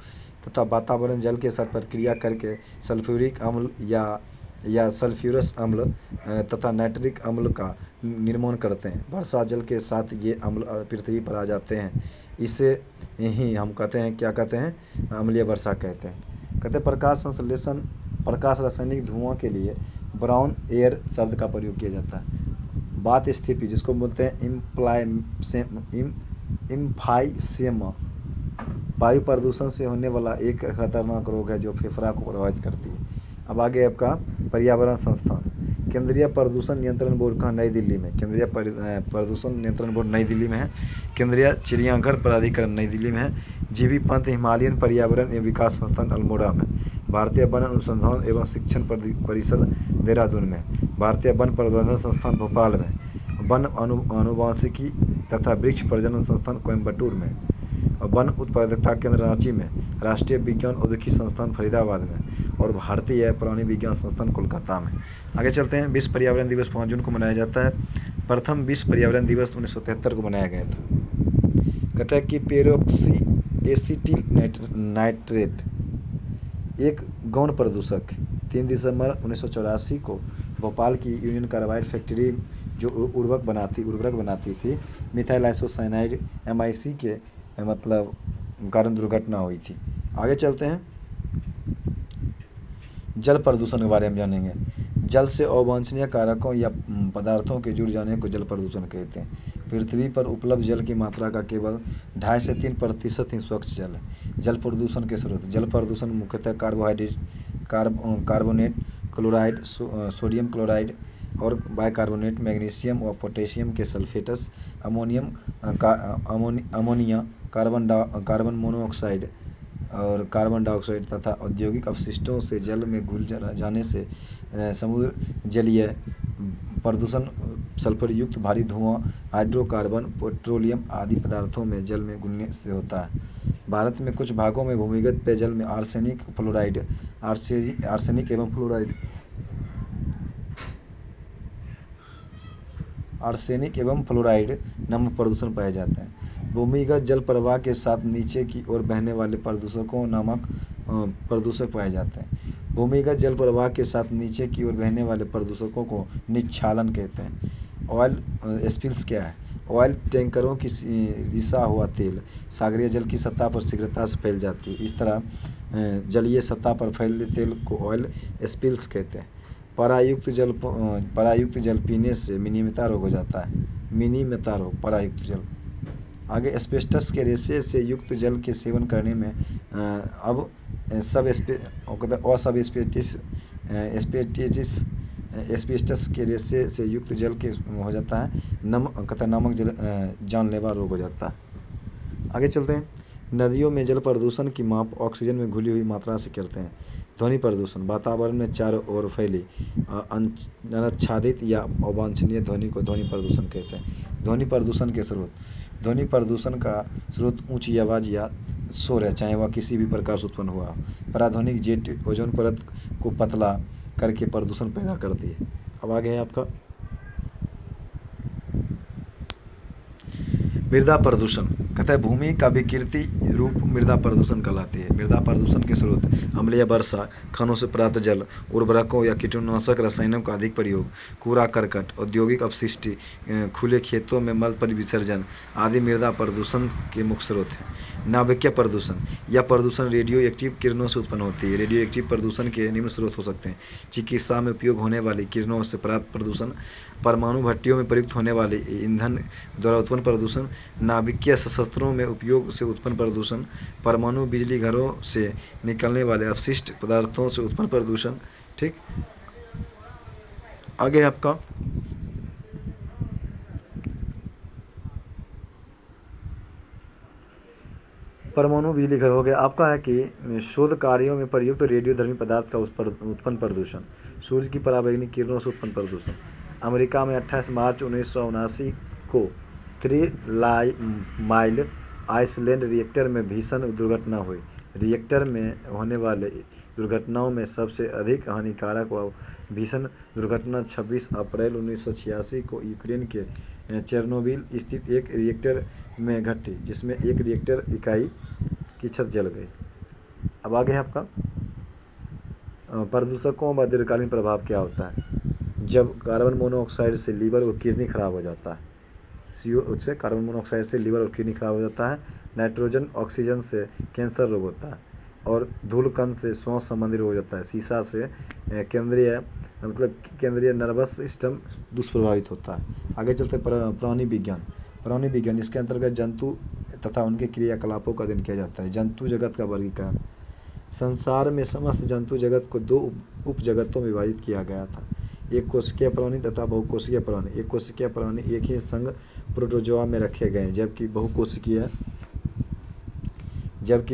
तथा वातावरण जल के साथ प्रतिक्रिया करके सल्फ्यूरिक अम्ल या सल्फ्यूरस अम्ल तथा नाइट्रिक अम्ल का निर्माण करते हैं। वर्षा जल के साथ ये अम्ल पृथ्वी पर आ जाते हैं। इसे ही हम कहते हैं, क्या कहते हैं, अम्लीय वर्षा कहते हैं। कहते हैं प्रकाश रासायनिक धुआं के लिए ब्राउन एयर शब्द का प्रयोग किया जाता है। बात स्थिति जिसको बोलते हैं इम्फाइसेमा वायु प्रदूषण से होने वाला एक खतरनाक रोग है जो फेफड़ा को प्रभावित करती है। अब आगे आपका पर्यावरण संस्थान। केंद्रीय प्रदूषण नियंत्रण बोर्ड कहाँ? नई दिल्ली में। केंद्रीय प्रदूषण नियंत्रण बोर्ड नई दिल्ली में है। केंद्रीय चिड़ियाघर प्राधिकरण नई दिल्ली में है। जीबी पंत हिमालयन पर्यावरण एवं विकास संस्थान अल्मोड़ा में। भारतीय वन अनुसंधान एवं शिक्षण परिषद देहरादून में। भारतीय वन प्रबंधन संस्थान भोपाल में। वन अनुवांशिकी तथा वृक्ष प्रजनन संस्थान कोयम्बटूर में। वन उत्पादकता केंद्र रांची में। राष्ट्रीय विज्ञान औद्योगिकी संस्थान फरीदाबाद में। और भारतीय प्राणी विज्ञान संस्थान कोलकाता में। आगे चलते हैं। विश्व पर्यावरण दिवस 5 जून को मनाया जाता है। प्रथम विश्व पर्यावरण दिवस 1973 को मनाया गया था। कहता है कि पेरोक्सी एसिटिल नाइट्रेट एक गौण प्रदूषक 3 दिसंबर 1984 को भोपाल की यूनियन कार्बाइड फैक्ट्री जो उर्वरक बनाती थी मिथाइल आइसोसाइनाइड MIC के मतलब कारण दुर्घटना हुई थी। आगे चलते हैं। जल प्रदूषण के बारे में जानेंगे। जल से अवांछनीय कारकों या पदार्थों के जुड़ जाने को जल प्रदूषण कहते हैं। पृथ्वी पर उपलब्ध जल की मात्रा का केवल 2.5 से 3% ही स्वच्छ जल है। जल प्रदूषण के स्रोत। जल प्रदूषण मुख्यतः कार्बोनेट, क्लोराइड, सोडियम क्लोराइड और बाइकार्बोनेट, मैग्नीशियम व पोटेशियम के सल्फेट्स, अमोनिया, कार्बन मोनोऑक्साइड और कार्बन डाइऑक्साइड तथा औद्योगिक अपशिष्टों से जल में घुल जाने से समुद्र जलीय प्रदूषण, सल्फर युक्त भारी धुआं, हाइड्रोकार्बन, पेट्रोलियम आदि पदार्थों में जल में घुलने से होता है। भारत में कुछ भागों में भूमिगत पेयजल में आर्सेनिक एवं फ्लोराइड नामक प्रदूषण पाए जाते हैं। भूमिगत जल प्रवाह के साथ नीचे की ओर बहने वाले प्रदूषक पाए जाते हैं। भूमिगत जल प्रवाह के साथ नीचे की ओर बहने वाले प्रदूषकों को निक्षालन कहते हैं। ऑयल स्पिल्स क्या है? ऑयल टैंकरों की रिसा हुआ तेल सागरीय जल की सतह पर शीघ्रता से फैल जाती है। इस तरह जलीय सतह पर फैले तेल को ऑयल स्पिल्स कहते हैं। परायुक्त जल पीने से मिनीमता रोग हो जाता है। परायुक्त जल। आगे एस्बेस्टस के रेशे से युक्त जल के सेवन करने में अब एस्बेस्टस के रेशे से युक्त जल के हो जाता है नमक जानलेवा रोग हो जाता है। आगे चलते हैं। नदियों में जल प्रदूषण की माप ऑक्सीजन में घुली हुई मात्रा से करते हैं। ध्वनि प्रदूषण वातावरण में चारों ओर फैली अनाच्छादित या अवांछनीय ध्वनि को ध्वनि प्रदूषण कहते हैं। ध्वनि प्रदूषण के स्रोत। ध्वनि प्रदूषण का स्रोत ऊंची आवाज़ या शोर है, चाहे वह किसी भी प्रकार से उत्पन्न हुआ हो। पराध्वनिक जेट ओजोन परत को पतला करके प्रदूषण पैदा करती है। अब आगे है आपका मृदा प्रदूषण। कहता है भूमि का विकृति रूप मृदा प्रदूषण कहलाती है। मृदा प्रदूषण के स्रोत अम्लीय वर्षा, खानों से प्राप्त जल, उर्वरकों या कीटनाशक रसायनों का अधिक प्रयोग, कूड़ा करकट, औद्योगिक अपशिष्ट, खुले खेतों में मल विसर्जन आदि मृदा प्रदूषण के मुख्य स्रोत हैं। नाभिकीय प्रदूषण। यह प्रदूषण रेडियो एक्टिव किरणों से उत्पन्न होती है। रेडियो एक्टिव प्रदूषण के निम्न स्रोत हो सकते हैं। चिकित्सा में उपयोग होने वाली किरणों से प्राप्त प्रदूषण, परमाणु भट्टियों में प्रयुक्त होने वाले ईंधन द्वारा उत्पन्न प्रदूषण, नाभिकीय शस्त्रों में उपयोग से उत्पन्न प्रदूषण, परमाणु बिजली घरों से निकलने वाले अपशिष्ट पदार्थों से उत्पन्न प्रदूषण। ठीक, आगे आपका परमाणु बिजली घर हो गया। आपका है कि शोध कार्यों में प्रयुक्त रेडियोधर्मी पदार्थ का उत्पन्न प्रदूषण, सूर्य की पराबैंगनी किरणों से उत्पन्न प्रदूषण। अमेरिका में 28 मार्च 1979 को 3 माइल आइसलैंड रिएक्टर में भीषण दुर्घटना हुई। रिएक्टर में होने वाले दुर्घटनाओं में सबसे अधिक हानिकारक व भीषण दुर्घटना 26 अप्रैल 1986 को यूक्रेन के चेरनोबिल स्थित एक रिएक्टर में घटी, जिसमें एक रिएक्टर इकाई की छत जल गई। अब आगे है आपका प्रदूषकों व दीर्घकालीन प्रभाव क्या होता है। जब कार्बन मोनोऑक्साइड से लीवर और किडनी खराब हो जाता है, CO से कार्बन मोनोऑक्साइड से लीवर और किडनी खराब हो जाता है। नाइट्रोजन ऑक्सीजन से कैंसर रोग होता है और धूल कण से श्वास संबंधी रोग हो जाता है। सीसा से केंद्रीय नर्वस सिस्टम दुष्प्रभावित होता है। आगे चलते प्राणी विज्ञान इसके अंतर्गत जंतु तथा उनके क्रियाकलापों का अध्ययन किया जाता है। जंतु जगत का वर्गीकरण। संसार में समस्त जंतु जगत को दो उप जगतों में विभाजित किया गया था, एक कोशिकीय प्राणी तथा बहुकोशिकीय प्राणी। एक कोशिकीय प्राणी एक ही संघ प्रोटोजोआ में रखे गए, जबकि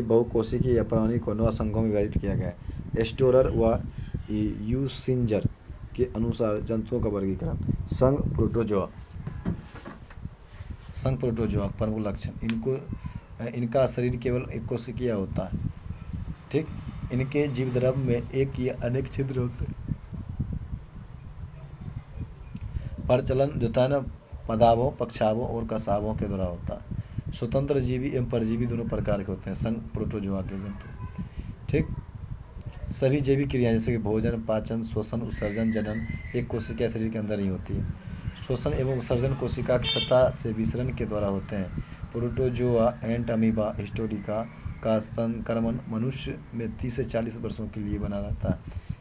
बहुकोशिकीय प्राणी को 9 संघों में विभाजित किया गया। एस्टोरर व यूसिंजर के अनुसार जंतुओं का वर्गीकरण। संघ प्रोटोजोआ प्रमुख लक्षण, इनका शरीर केवल एक कोशिकीय होता है। ठीक, इनके जीवद्रव्य में एक या अनेक छिद्र होते हैं। प्रचलन जो है ना पदावों, पक्षावों और कसावों के द्वारा होता है। स्वतंत्र जीवी एवं परजीवी दोनों प्रकार के होते हैं संघ प्रोटोजोआ के जंतु। ठीक, सभी जैविक क्रियाएं जैसे कि भोजन, पाचन, श्वसन, उत्सर्जन, जनन एक कोशिका शरीर के अंदर ही होती है। श्वसन एवं उत्सर्जन कोशिका की सतह से विसरण के द्वारा होते हैं। प्रोटोजोआ, एंट, अमीबा, हिस्टोरिका का संक्रमण मनुष्य में 30 से 40 वर्षों के लिए बना रहता है।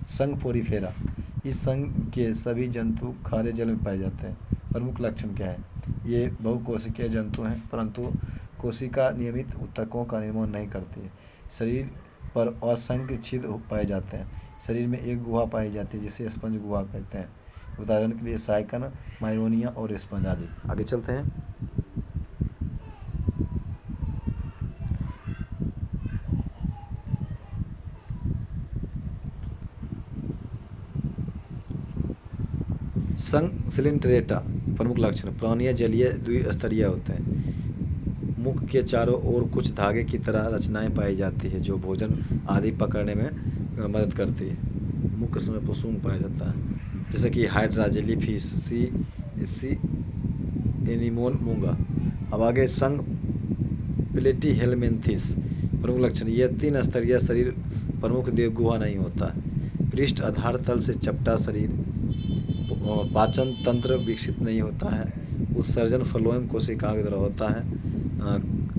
संघ पोरीफेरा, इस संघ के सभी जंतु खारे जल में पाए जाते हैं। प्रमुख लक्षण क्या है? ये बहुकोशिकीय जंतु हैं, परंतु कोशिका नियमित ऊतकों का निर्माण नहीं करती है। शरीर पर असंख्य छिद्र पाए जाते हैं। शरीर में एक गुहा पाई जाती है जिसे स्पंज गुहा कहते हैं। उदाहरण के लिए साइकन, मायोनिया और स्पंज आदि। आगे चलते हैं। संघ सिलिंड्रेटा प्रमुख लक्षण, प्राणीय जलीय द्विस्तरीय होते हैं। मुख के चारों ओर कुछ धागे की तरह रचनाएं पाई जाती है जो भोजन आदि पकड़ने में मदद करती है। मुख के समय पर सूंघ पाया जाता है, जैसे कि हाइड्रा, जेलीफिश, सी एनीमोन, मूंगा। अब आगे संघ प्लेटीहेलमिन्थिस प्रमुख लक्षण, यह 3 स्तरीय शरीर, प्रमुख देह गुहा नहीं होता। पृष्ठ आधार तल से चपटा शरीर, पाचन तंत्र विकसित नहीं होता है। उत्सर्जन फ्लोएम कोशिका के द्वारा होता है।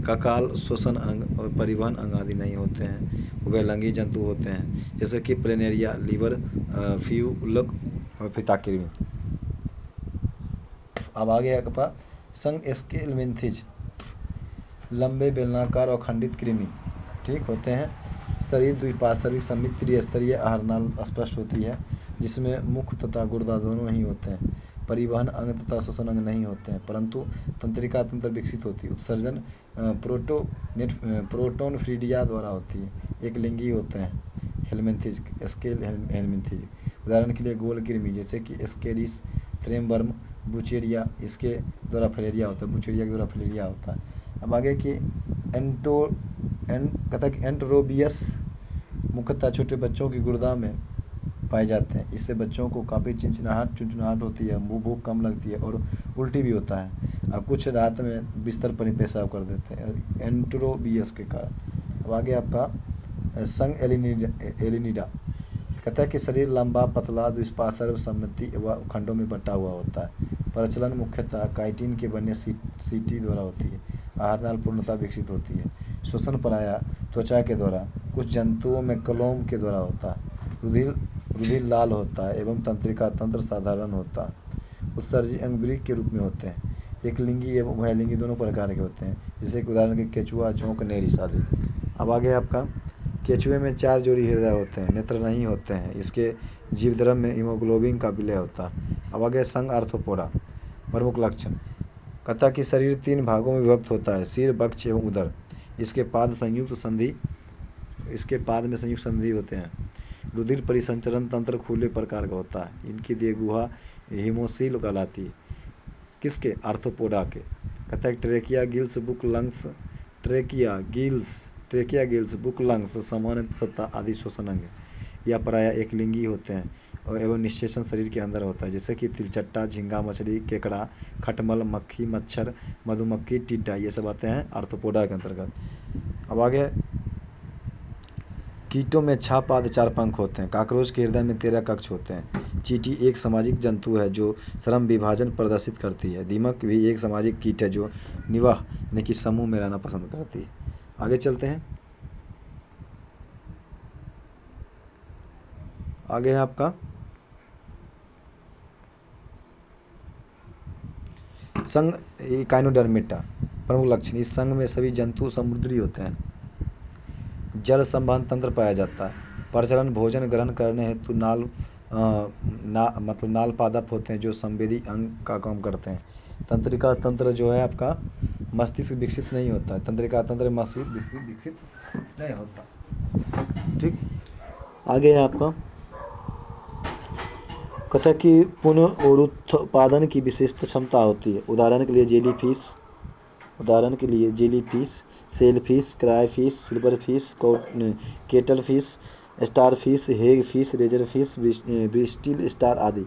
ककाल, श्वसन अंग और परिवहन अंग आदि नहीं होते हैं। उभयलिंगी जंतु होते हैं जैसे कि प्लेनेरिया, लीवर, फ्यूलक और पिताकृमि। अब आगे आपका संघ एस्केलमिन्थिज, लंबे बेलनाकार और खंडित कृमि ठीक होते हैं। शरीर द्विपार्श्विक सममित त्रिस्तरीय आहार नाल स्पष्ट होती है जिसमें मुख तथा गुर्दा दोनों ही होते हैं। परिवहन अंग तथा श्वसन अंग नहीं होते हैं, परंतु तंत्रिका तंत्र विकसित होती है। उत्सर्जन प्रोटोनफ्रीडिया द्वारा होती है। एक लिंगी होते हैं हेलमिन्थिज, एस्केल हेलमिन्थिज। उदाहरण के लिए गोल कृमि जैसे कि एस्केरिस, थ्रेमवर्म, बुचेरिया, इसके द्वारा फलेरिया होता है। बुचेरिया के द्वारा फलेरिया होता है। अब आगे की एंटरोबियस मुख्यतः छोटे बच्चों की गुर्दा में पाए जाते हैं। इससे बच्चों को काफ़ी चुनचुनाहट होती है, भूख कम लगती है और उल्टी भी होता है। अब कुछ रात में बिस्तर पर ही पेशाब कर देते हैं एंटरोबियस के कारण। अब आगे आपका संघ एलिनिडा कहता है कि शरीर लंबा, पतला, द्विपार्श्व सममिति व खंडों में बटा हुआ होता है। प्रचलन मुख्यतः काइटिन के बनने सीटी द्वारा होती है। आहार नाल पूर्णतः विकसित होती है। श्वसन प्रायः त्वचा के द्वारा, कुछ जंतुओं में कलोम के द्वारा होता है। रुधिर लाल होता है एवं तंत्रिका तंत्र साधारण होता है। उत्सर्जी अंग वृक्क के रूप में होते हैं। एक लिंगी एवं उभयलिंगी दोनों प्रकार के होते हैं, जैसे कि उदाहरण के केचुआ, जोंक, नेरिस आदि। अब आगे आपका केचुए में 4 जोड़ी हृदय होते हैं, नेत्र नहीं होते हैं। इसके जीवद्रव्य में हीमोग्लोबिन का विलय होता है। अब आगे संघ आर्थ्रोपोडा प्रमुख लक्षण, कहता कि शरीर 3 भागों में विभक्त होता है, सिर, वक्ष एवं उदर। इसके पाद में संयुक्त संधि होते हैं। रुधिर परिसंचरण तंत्र खुले प्रकार का होता है। इनकी देह गुहा हीमोसील कहलाती है। किसके? आर्थ्रोपोडा के। कहता है trachea, gills, book, lungs, trachea, gills, book, lungs, सामान्य सत्ता आदि श्वसन अंग या प्रायः एक लिंगी होते हैं और एवं निश्चेषण शरीर के अंदर होता है, जैसे कि तिलचट्टा, झींगा मछली, केकड़ा, खटमल, मक्खी, मच्छर, मधुमक्खी, टिड्डा, ये सब आते हैं आर्थ्रोपोडा के अंतर्गत। अब आगे कीटों में 6 पाद 4 पंख होते हैं। काकरोच के हृदय में 13 कक्ष होते हैं। चींटी एक सामाजिक जंतु है जो श्रम विभाजन प्रदर्शित करती है। दीमक भी एक सामाजिक कीट है जो निवाह यानी कि समूह में रहना पसंद करती है। आगे चलते हैं। आगे है आपका संघ इकाइनोडर्मिटा प्रमुख लक्षण, इस संघ में सभी जंतु समुद्री होते हैं। जल संवहन तंत्र पाया जाता है। प्रजनन भोजन ग्रहण करने हेतु नाल पादप होते हैं जो संवेदी अंग का काम करते हैं। तंत्रिका तंत्र जो है आपका मस्तिष्क विकसित नहीं होता है, तंत्रिका तंत्र मस्तिष्क विकसित नहीं होता। ठीक, आगे है आपका कथा की पुनरुत्पादन की विशेषता क्षमता होती है। उदाहरण के लिए jellyfish, sailfish, crayfish, silver fish, cuttlefish, starfish, hagfish, razorfish, bristle star आदि।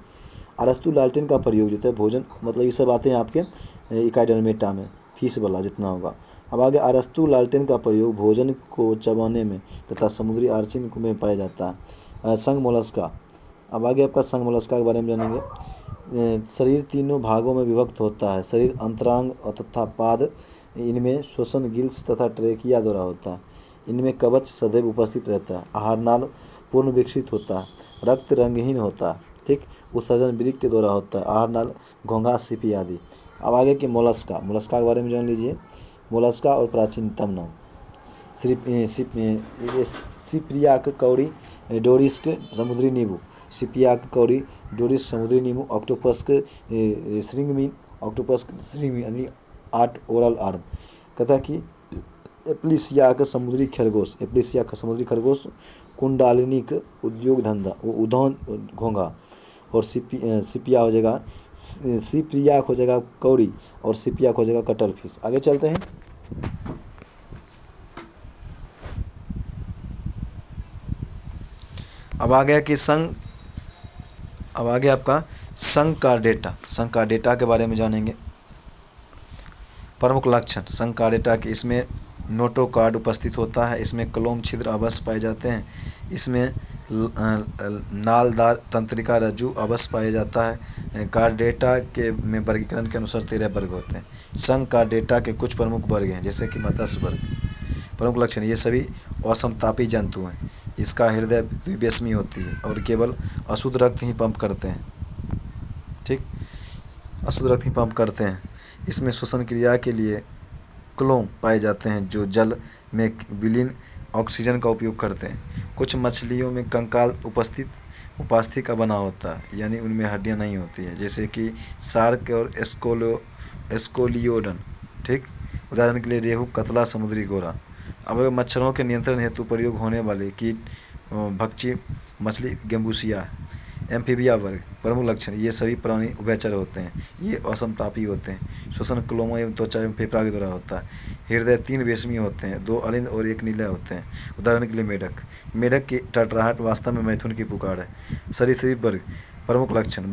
अरस्तु लालटेन का प्रयोग जो है भोजन, मतलब ये सब आते हैं आपके इकाइडर्मेटा में, फिश वाला जितना होगा। अब आगे अरस्तु लालटेन का प्रयोग भोजन को चबाने में तथा समुद्री आर्चिन में पाया जाता है। संघ मोलस्का, अब आगे आपका संघ मोलस्का के बारे में जानेंगे। शरीर तीनों भागों में विभक्त होता है। शरीर अंतरांग तथा पाद, इनमें श्वसन गिल्स तथा ट्रेकिया द्वारा होता है। इनमें कवच सदैव उपस्थित रहता है। आहार नाल पूर्ण विकसित होता है। रक्त रंगहीन होता है। ठीक, उत्सर्जन वृक्क के द्वारा होता है। आहार नाल, घोंघा, सीपी आदि। अब आगे के मोलस्का के बारे में जान लीजिए। मोलस्का और प्राचीनतम नाम सिप्रियाक कौड़ी, डोरिस्क समुद्री नींबू, सिपियाक कौड़ी, डोरिस समुद्री नींबू, ऑक्टोपस श्रिंगमिन यानी 8 ओरल आर्म। कथा की एप्लिसिया का समुद्री खरगोश, कुंडालिनिक उद्योग धंधा वो उधौन घोंघा, और सिपिया हो जाएगा, सिप्रियाक हो जाएगा कौड़ी, और सिपियाक हो जाएगा कटल फिश। आगे चलते हैं। अब आ गया कि अब आगे आपका संघ का डेटा के बारे में जानेंगे। प्रमुख लक्षण संघ का डेटा के, इसमें नोटोकार्ड उपस्थित होता है। इसमें क्लोम छिद्र अवश्य पाए जाते हैं। इसमें नालदार तंत्रिका रज्जु अवश्य पाया जाता है। कार्ड डेटा के में वर्गीकरण के अनुसार 13 वर्ग होते हैं। संघ का डेटा के कुछ प्रमुख वर्ग हैं, जैसे कि मत्स्य वर्ग। प्रमुख लक्षण, ये सभी असमतापी जंतु हैं। इसका हृदय द्विवेशमी होती है और केवल अशुद्ध रक्त ही पंप करते हैं। ठीक, अशुद्ध रक्त ही पंप करते हैं। इसमें श्वसन क्रिया के लिए क्लोम पाए जाते हैं जो जल में विलीन ऑक्सीजन का उपयोग करते हैं। कुछ मछलियों में कंकाल उपास्थि का बना होता है, यानी उनमें हड्डियां नहीं होती है, जैसे कि शार्क और एस्कोलियोडन। ठीक, उदाहरण के लिए रेहू, कतला, समुद्री गोरा। अब मच्छरों के नियंत्रण हेतु प्रयोग होने वाले कीट भक्षी मछली गेम्बूसिया। एम्फीबिया वर्ग। प्रमुख लक्षण, ये सभी प्राणी उभयचर होते हैं। ये असमतापी होते हैं। श्वसन क्लोमों एवं त्वचा एवं फेफड़ा के द्वारा होता है। हृदय 3 वेशमी होते हैं, 2 अलिंद और 1 नीला होते हैं। उदाहरण के लिए मेढक की टटराहट वास्तव में मैथुन की पुकार है। सरीसृप वर्ग। प्रमुख लक्षण,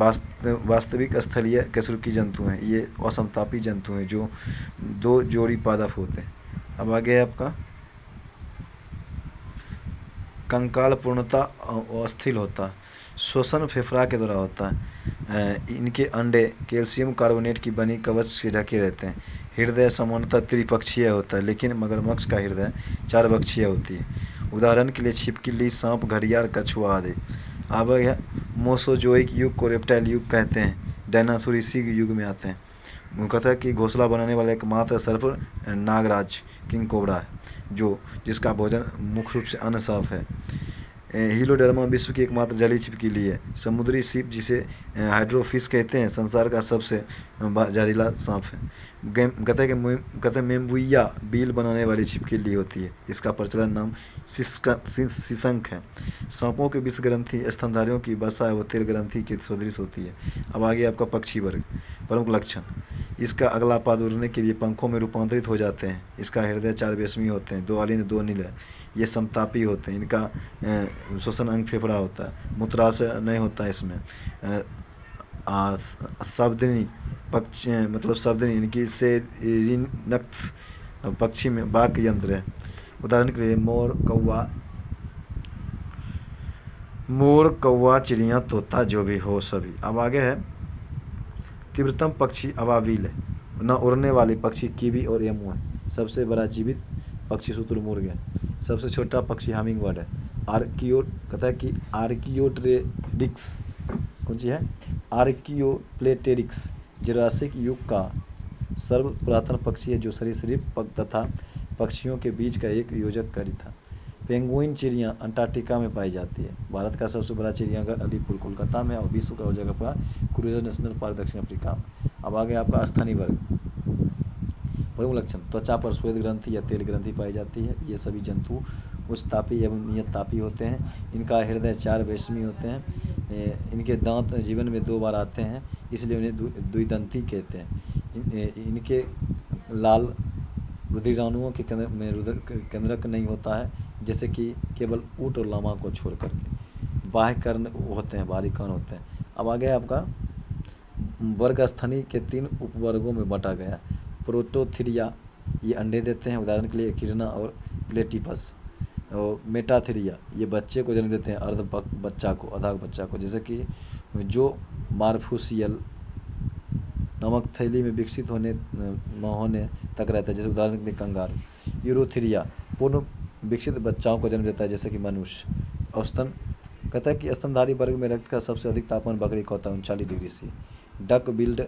वास्तविक स्थलीय कशेरुकी जंतु हैं। ये असमतापी जंतु हैं जो 2 जोड़ी पादप होते हैं। अब आगे है आपका कंकाल पूर्णतः अस्थिर होता है। श्वसन फेफड़ा के द्वारा होता है। इनके अंडे कैल्शियम कार्बोनेट की बनी कवच से ढके रहते हैं। हृदय सामान्यतः त्रिपक्षीय होता है, लेकिन मगरमच्छ का हृदय 4 पक्षीय होती है। उदाहरण के लिए छिपकली, सांप, घड़ियाल, कछुआ आदि। अब है मोसोजोइक युग को रेप्टाइल युग कहते हैं। डायनासोर इसी युग में आते हैं। कहता है कि घोंसला बनाने वाला एकमात्र सर्प नागराज किंग कोबरा है, जिसका भोजन मुख्य रूप से अन्न सांप है। हीलोडर्मा विश्व की एकमात्र जलीय छिपकली है। समुद्री सीप, जिसे हाइड्रोफिश कहते हैं, संसार का सबसे जहरीला सांप है। कहते मेम्बुइया बील बनाने वाली छिपकली होती है। इसका प्रचलन नाम सिसंक है। सांपों की विष ग्रंथि स्तनधारियों की वसा व तेल ग्रंथि के सदृश होती है। अब आगे आपका पक्षी वर्ग। प्रमुख लक्षण, इसका अगला पाद उड़ने के लिए पंखों में रूपांतरित हो जाते हैं। इसका हृदय 4 वेशमी होते हैं, 2 अलिंद, 2 नीले। ये समतापी होते हैं। इनका श्वसन अंग फेफड़ा होता है। मूत्राशय नहीं होता है इसमें। शब्दनी पक्षी, मतलब शब्दनी इनकी सेरिनक्स पक्षी में वाक्य यंत्र है। उदाहरण के लिए मोर, कौवा, चिड़िया, तोता, जो भी हो सभी। अब आगे है तीव्रतम पक्षी अबाबिल है। न उड़ने वाले पक्षी कीवी और एमू है। सबसे बड़ा जीवित पक्षी शुतुरमुर्ग है। सबसे छोटा पक्षी हमिंग बर्ड है। कहता है कि आर्कियोप्टेरिक्स कौन सी है? आर्कियोप्टेरिक्स जुरासिक युग का सर्व पुरातन पक्षी है, जो सरीसृप तथा पक्षियों के बीच का एक योजककारी था। पेंगुइन चिड़िया अंटार्कटिका में पाई जाती है। भारत का सबसे बड़ा चिड़ियाघर अलीपुर कोलकाता में और विश्व का जगह पर क्रूजर नेशनल पार्क दक्षिण अफ्रीका में। अब आगे आपका स्थानीय वर्ग। प्रमुख लक्षण, त्वचा पर श्वेत ग्रंथि या तेल ग्रंथि पाई जाती है। ये सभी जंतु उच्च तापी एवं नियत तापी होते हैं। इनका हृदय 4 वेशमी होते हैं। इनके दांत जीवन में 2 बार आते हैं, इसलिए उन्हें द्विदंती कहते हैं। इनके लाल रुधिराणुओं के केंद्र में केंद्रक नहीं होता है, जैसे कि केवल ऊँट और लामा को छोड़ करके। बाह्य कर्ण होते हैं, बाहरी कर्ण होते हैं। अब आ गया आपका वर्ग स्थनी के 3 उपवर्गों में बांटा गया। प्रोटोथीरिया, ये अंडे देते हैं, उदाहरण के लिए एकिडना और प्लेटिपस। और मेटाथीरिया, ये बच्चे को जन्म देते हैं, बच्चा को, आधा बच्चा को, जैसे कि जो मार्फूसियल नामक थैली में विकसित होने तक रहता है, जैसे उदाहरण के लिए कंगारू। यूरोथीरिया पूर्ण विकसित बच्चाओं को जन्म देता है, जैसे कि मनुष्य। औसतन कहता है कि स्तनधारी वर्ग में रक्त का सबसे अधिक तापमान बकरी का होता है 39 degree C. Duck billed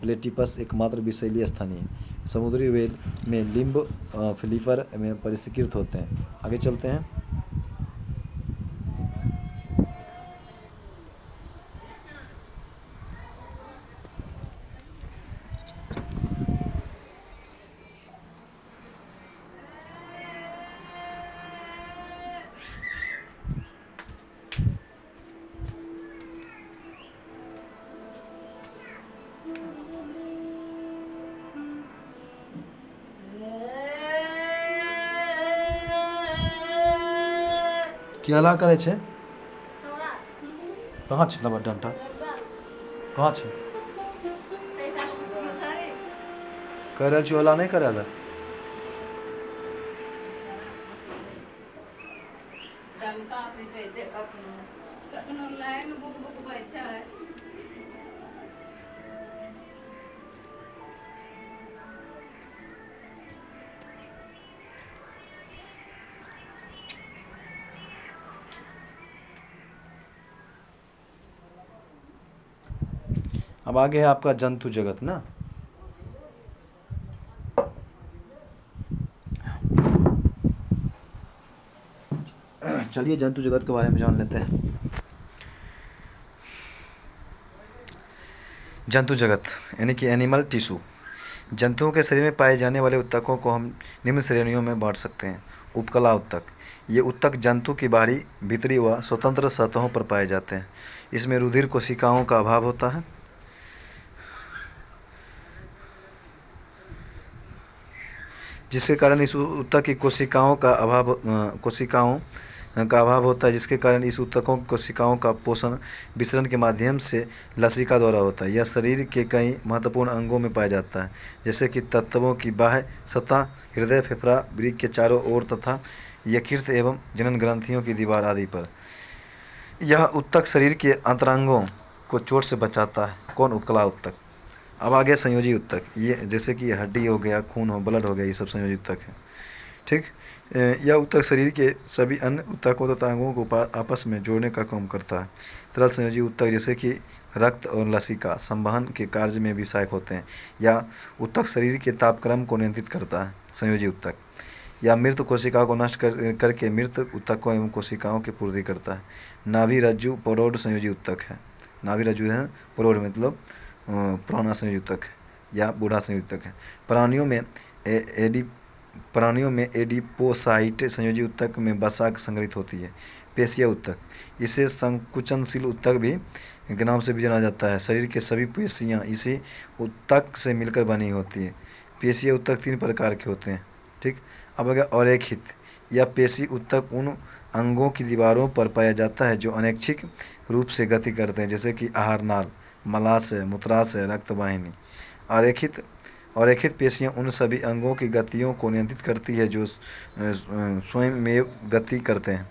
platypus एकमात्र विषैली स्थानीय है। समुद्री व्हेल में लिम्ब फ्लिपर में परिष्कृत होते हैं। आगे चलते हैं। क्या करे छे? कहाँ छे लबा डंटा? कहाँ छे? कह रहल छी ओला नहीं करे ला? अब आगे है आपका जंतु जगत ना। चलिए जंतु जगत के बारे में जान लेते हैं। जंतु जगत यानी कि एनिमल टिश्यू। जंतुओं के शरीर में पाए जाने वाले ऊतकों को हम निम्न श्रेणियों में बांट सकते हैं। उपकला ऊतक, ये ऊतक जंतु की बाहरी, भीतरी व स्वतंत्र सतहों पर पाए जाते हैं। इसमें रुधिर कोशिकाओं का अभाव होता है। जिसके कारण इस ऊतक की कोशिकाओं का अभाव होता है, जिसके कारण इस ऊतकों की कोशिकाओं का पोषण विसरण के माध्यम से लसिका द्वारा होता है। यह शरीर के कई महत्वपूर्ण अंगों में पाया जाता है, जैसे कि तत्वों की बाह्य सतह, हृदय, फेफड़ा, वृक्क के चारों ओर तथा यकृत एवं जनन ग्रंथियों की दीवार आदि पर। यह ऊतक शरीर के अंतरांगों को चोट से बचाता है। कौन? उपकला ऊतक। अब आ गया संयोजी ऊतक। ये जैसे कि हड्डी हो गया, खून हो, ब्लड हो गया, ये सब संयोजी ऊतक है। ठीक, यह ऊतक शरीर के सभी अन्य ऊतकों तथा अंगों को आपस में जोड़ने का काम करता है। तरल संयोजी ऊतक जैसे कि रक्त और लसिका संवहन के कार्य में भी सहायक होते हैं। या ऊतक शरीर के तापक्रम को नियंत्रित करता है। संयोजी ऊतक या मृत कोशिकाओं को नष्ट करके मृत ऊतकों एवं कोशिकाओं की पूर्ति करता है। नाभि रज्जु प्रौढ़ संयोजी ऊतक है। नाभि रज्जु है, प्रौढ़ मतलब पुराना संयोजी ऊतक है या बूढ़ा संयोजी ऊतक है। प्राणियों में एडिपोसाइट संयोजी ऊतक में वसा संग्रहित होती है। पेशीय ऊतक, इसे संकुचनशील ऊतक भी के नाम से भी जाना जाता है। शरीर के सभी पेशियाँ इसी ऊतक से मिलकर बनी होती है। पेशीय ऊतक 3 प्रकार के होते हैं। ठीक, अब अगर अरेखित या पेशी ऊतक उन अंगों की दीवारों पर पाया जाता है जो अनैच्छिक रूप से गति करते हैं, जैसे कि आहार नाल, मलाशय, मूत्राशय, रक्तवाहिनी। अरेखित पेशियाँ उन सभी अंगों की गतियों को नियंत्रित करती है जो स्वयं में गति करते हैं।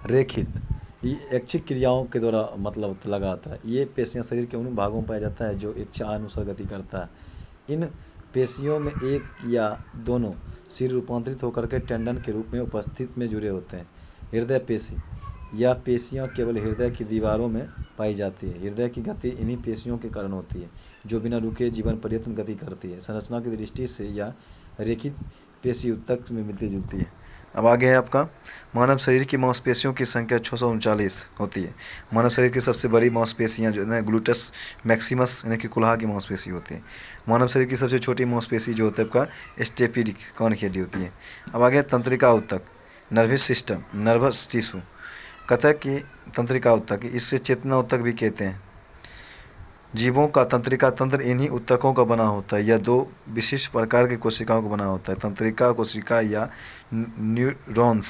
रेखित ये ऐच्छिक क्रियाओं के द्वारा मतलब लगा होता है। ये पेशियाँ शरीर के उन भागों में पाया जाता है जो इच्छा अनुसार गति करता है। इन पेशियों में एक या दोनों सिर रूपांतरित होकर के टेंडन के रूप में उपस्थित में जुड़े होते हैं। हृदय पेशी, यह पेशियाँ केवल हृदय की दीवारों में पाई जाती है। हृदय की गति इन्हीं पेशियों के कारण होती है, जो बिना रुके जीवन पर्यंत गति करती है। संरचना की दृष्टि से यह रेखित पेशी ऊतक में मिलती जुलती है। अब आगे है आपका मानव शरीर की मांसपेशियों की संख्या 639 होती है। मानव शरीर की सबसे बड़ी मांसपेशियां जो है ग्लूटस मैक्सिमस यानी कि कुल्हा की मांसपेशी होती है। मानव शरीर की सबसे छोटी मांसपेशी जो होता है आपका स्टेपिडिक कान की हड्डी होती है। अब आगे तंत्रिका ऊतक, नर्वस सिस्टम, नर्वस टिश्यू। कहता है कि तंत्रिका ऊतक, इससे चेतना ऊतक भी कहते हैं। जीवों का तंत्रिका तंत्र इन्हीं ऊतकों का बना होता है। यह दो विशिष्ट प्रकार की कोशिकाओं का बना होता है, तंत्रिका कोशिका या न्यूरॉन्स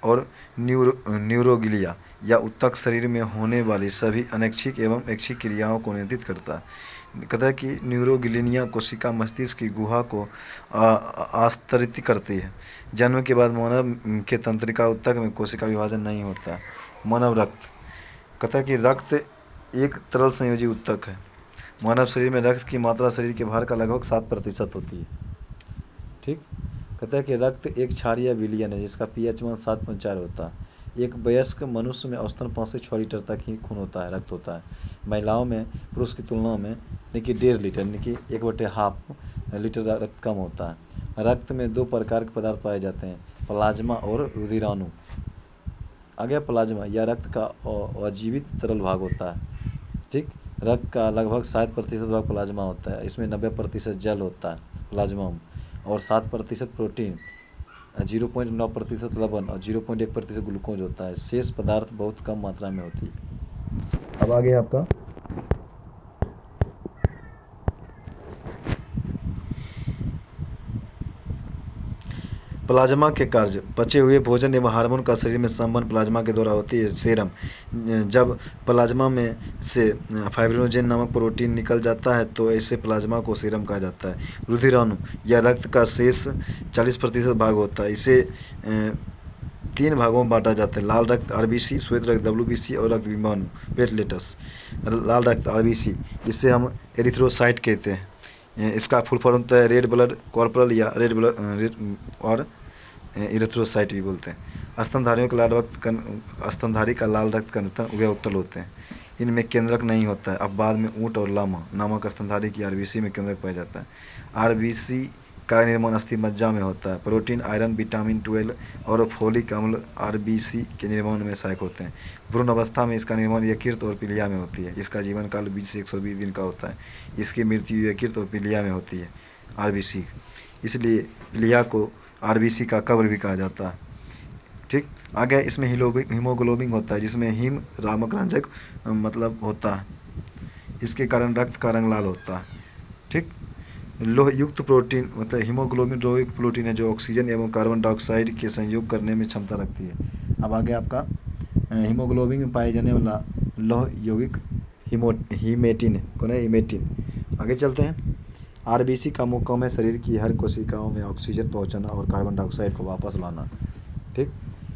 और न्यूरोग्लिया। यह ऊतक शरीर में होने वाली सभी अनैच्छिक एवं ऐच्छिक क्रियाओं को नियंत्रित करता है। कहता है कि न्यूरोग्लिया कोशिका मस्तिष्क की गुहा को आस्तरित करती है। जन्म के बाद मानव के तंत्रिका ऊतक में कोशिका विभाजन नहीं होता। मानव रक्त, कहता है कि रक्त एक तरल संयोजी ऊतक है। मानव शरीर में रक्त की मात्रा शरीर के भार का लगभग 7% होती है। ठीक, कहता है कि रक्त एक क्षारीय विलयन है जिसका पीएच मान 7.4 होता है। एक वयस्क मनुष्य में औसतन 5 से 6 लीटर तक ही खून होता है, रक्त होता है। महिलाओं में पुरुष की तुलना में यानी कि 1.5 लीटर यानी कि 1/2 लीटर रक्त कम होता है। रक्त में 2 प्रकार के पदार्थ पाए जाते हैं, प्लाज्मा और रुधिराणु। आगे प्लाज्मा, यह रक्त का अजीवित तरल भाग होता है। ठीक, रक्त का लगभग 60% भाग प्लाज्मा होता है। इसमें 90% जल होता है प्लाज्मा में, और 7% प्रोटीन, 0.9% लवण और 0.1% ग्लूकोज होता है। शेष पदार्थ बहुत कम मात्रा में होती है। अब आगे आपका प्लाज्मा के कार्य, पचे हुए भोजन एवं हार्मोन का शरीर में संवहन प्लाज्मा के द्वारा होती है। सेरम, जब प्लाज्मा में से फाइब्रिनोजेन नामक प्रोटीन निकल जाता है तो ऐसे प्लाज्मा को सीरम कहा जाता है। रुधिराणु, यह रक्त का शेष 40% भाग होता है। इसे 3 भागों में बांटा जाता है, लाल रक्त आरबीसी, श्वेत रक्त डब्ल्यूबीसी और रक्त विमाणु प्लेटलेट्स। लाल रक्त आरबीसी, जिसे हम एरिथ्रोसाइट कहते हैं। इसका फुल फॉर्म होता है रेड ब्लड कॉर्पल या रेड ब्लड और इरेथ्रोसाइट भी बोलते हैं। स्तनधारियों का लाल रक्त कण, स्तनधारी का लाल रक्त कण वे उत्तल होते हैं। इनमें केंद्रक नहीं होता है। अब बाद में ऊँट और लामा नामक स्तनधारी की आरबीसी में केंद्रक पाया जाता है। आरबीसी का निर्माण अस्थि मज्जा में होता है। प्रोटीन, आयरन, विटामिन 12 और फोलिक अम्ल आरबीसी के निर्माण में सहायक होते हैं। भ्रूण अवस्था में इसका निर्माण यकृत और पीलिया में होती है। इसका जीवन काल 20 से 120 दिन का होता है। इसकी मृत्यु यकृत और पीलिया में होती है आरबीसी, इसलिए पीलिया को आरबीसी का कब्र भी कहा जाता है। ठीक, आगे इसमें हीमोग्लोबिन होता है जिसमें हीम रामक रंजक मतलब होता है। इसके कारण रक्त का रंग लाल होता है। ठीक, लोह युक्त प्रोटीन मतलब हीमोग्लोबिन लोह युक्त प्रोटीन है जो ऑक्सीजन एवं कार्बन डाइऑक्साइड के संयोग करने में क्षमता रखती है। अब आगे आपका हीमोग्लोबिन में पाए जाने वाला लोह यौगिक हीमेटिन कौन है, हीमेटिन। आगे चलते हैं। आरबीसी का मुख्य काम है शरीर की हर कोशिकाओं में ऑक्सीजन पहुंचाना और कार्बन डाइऑक्साइड को वापस लाना। ठीक,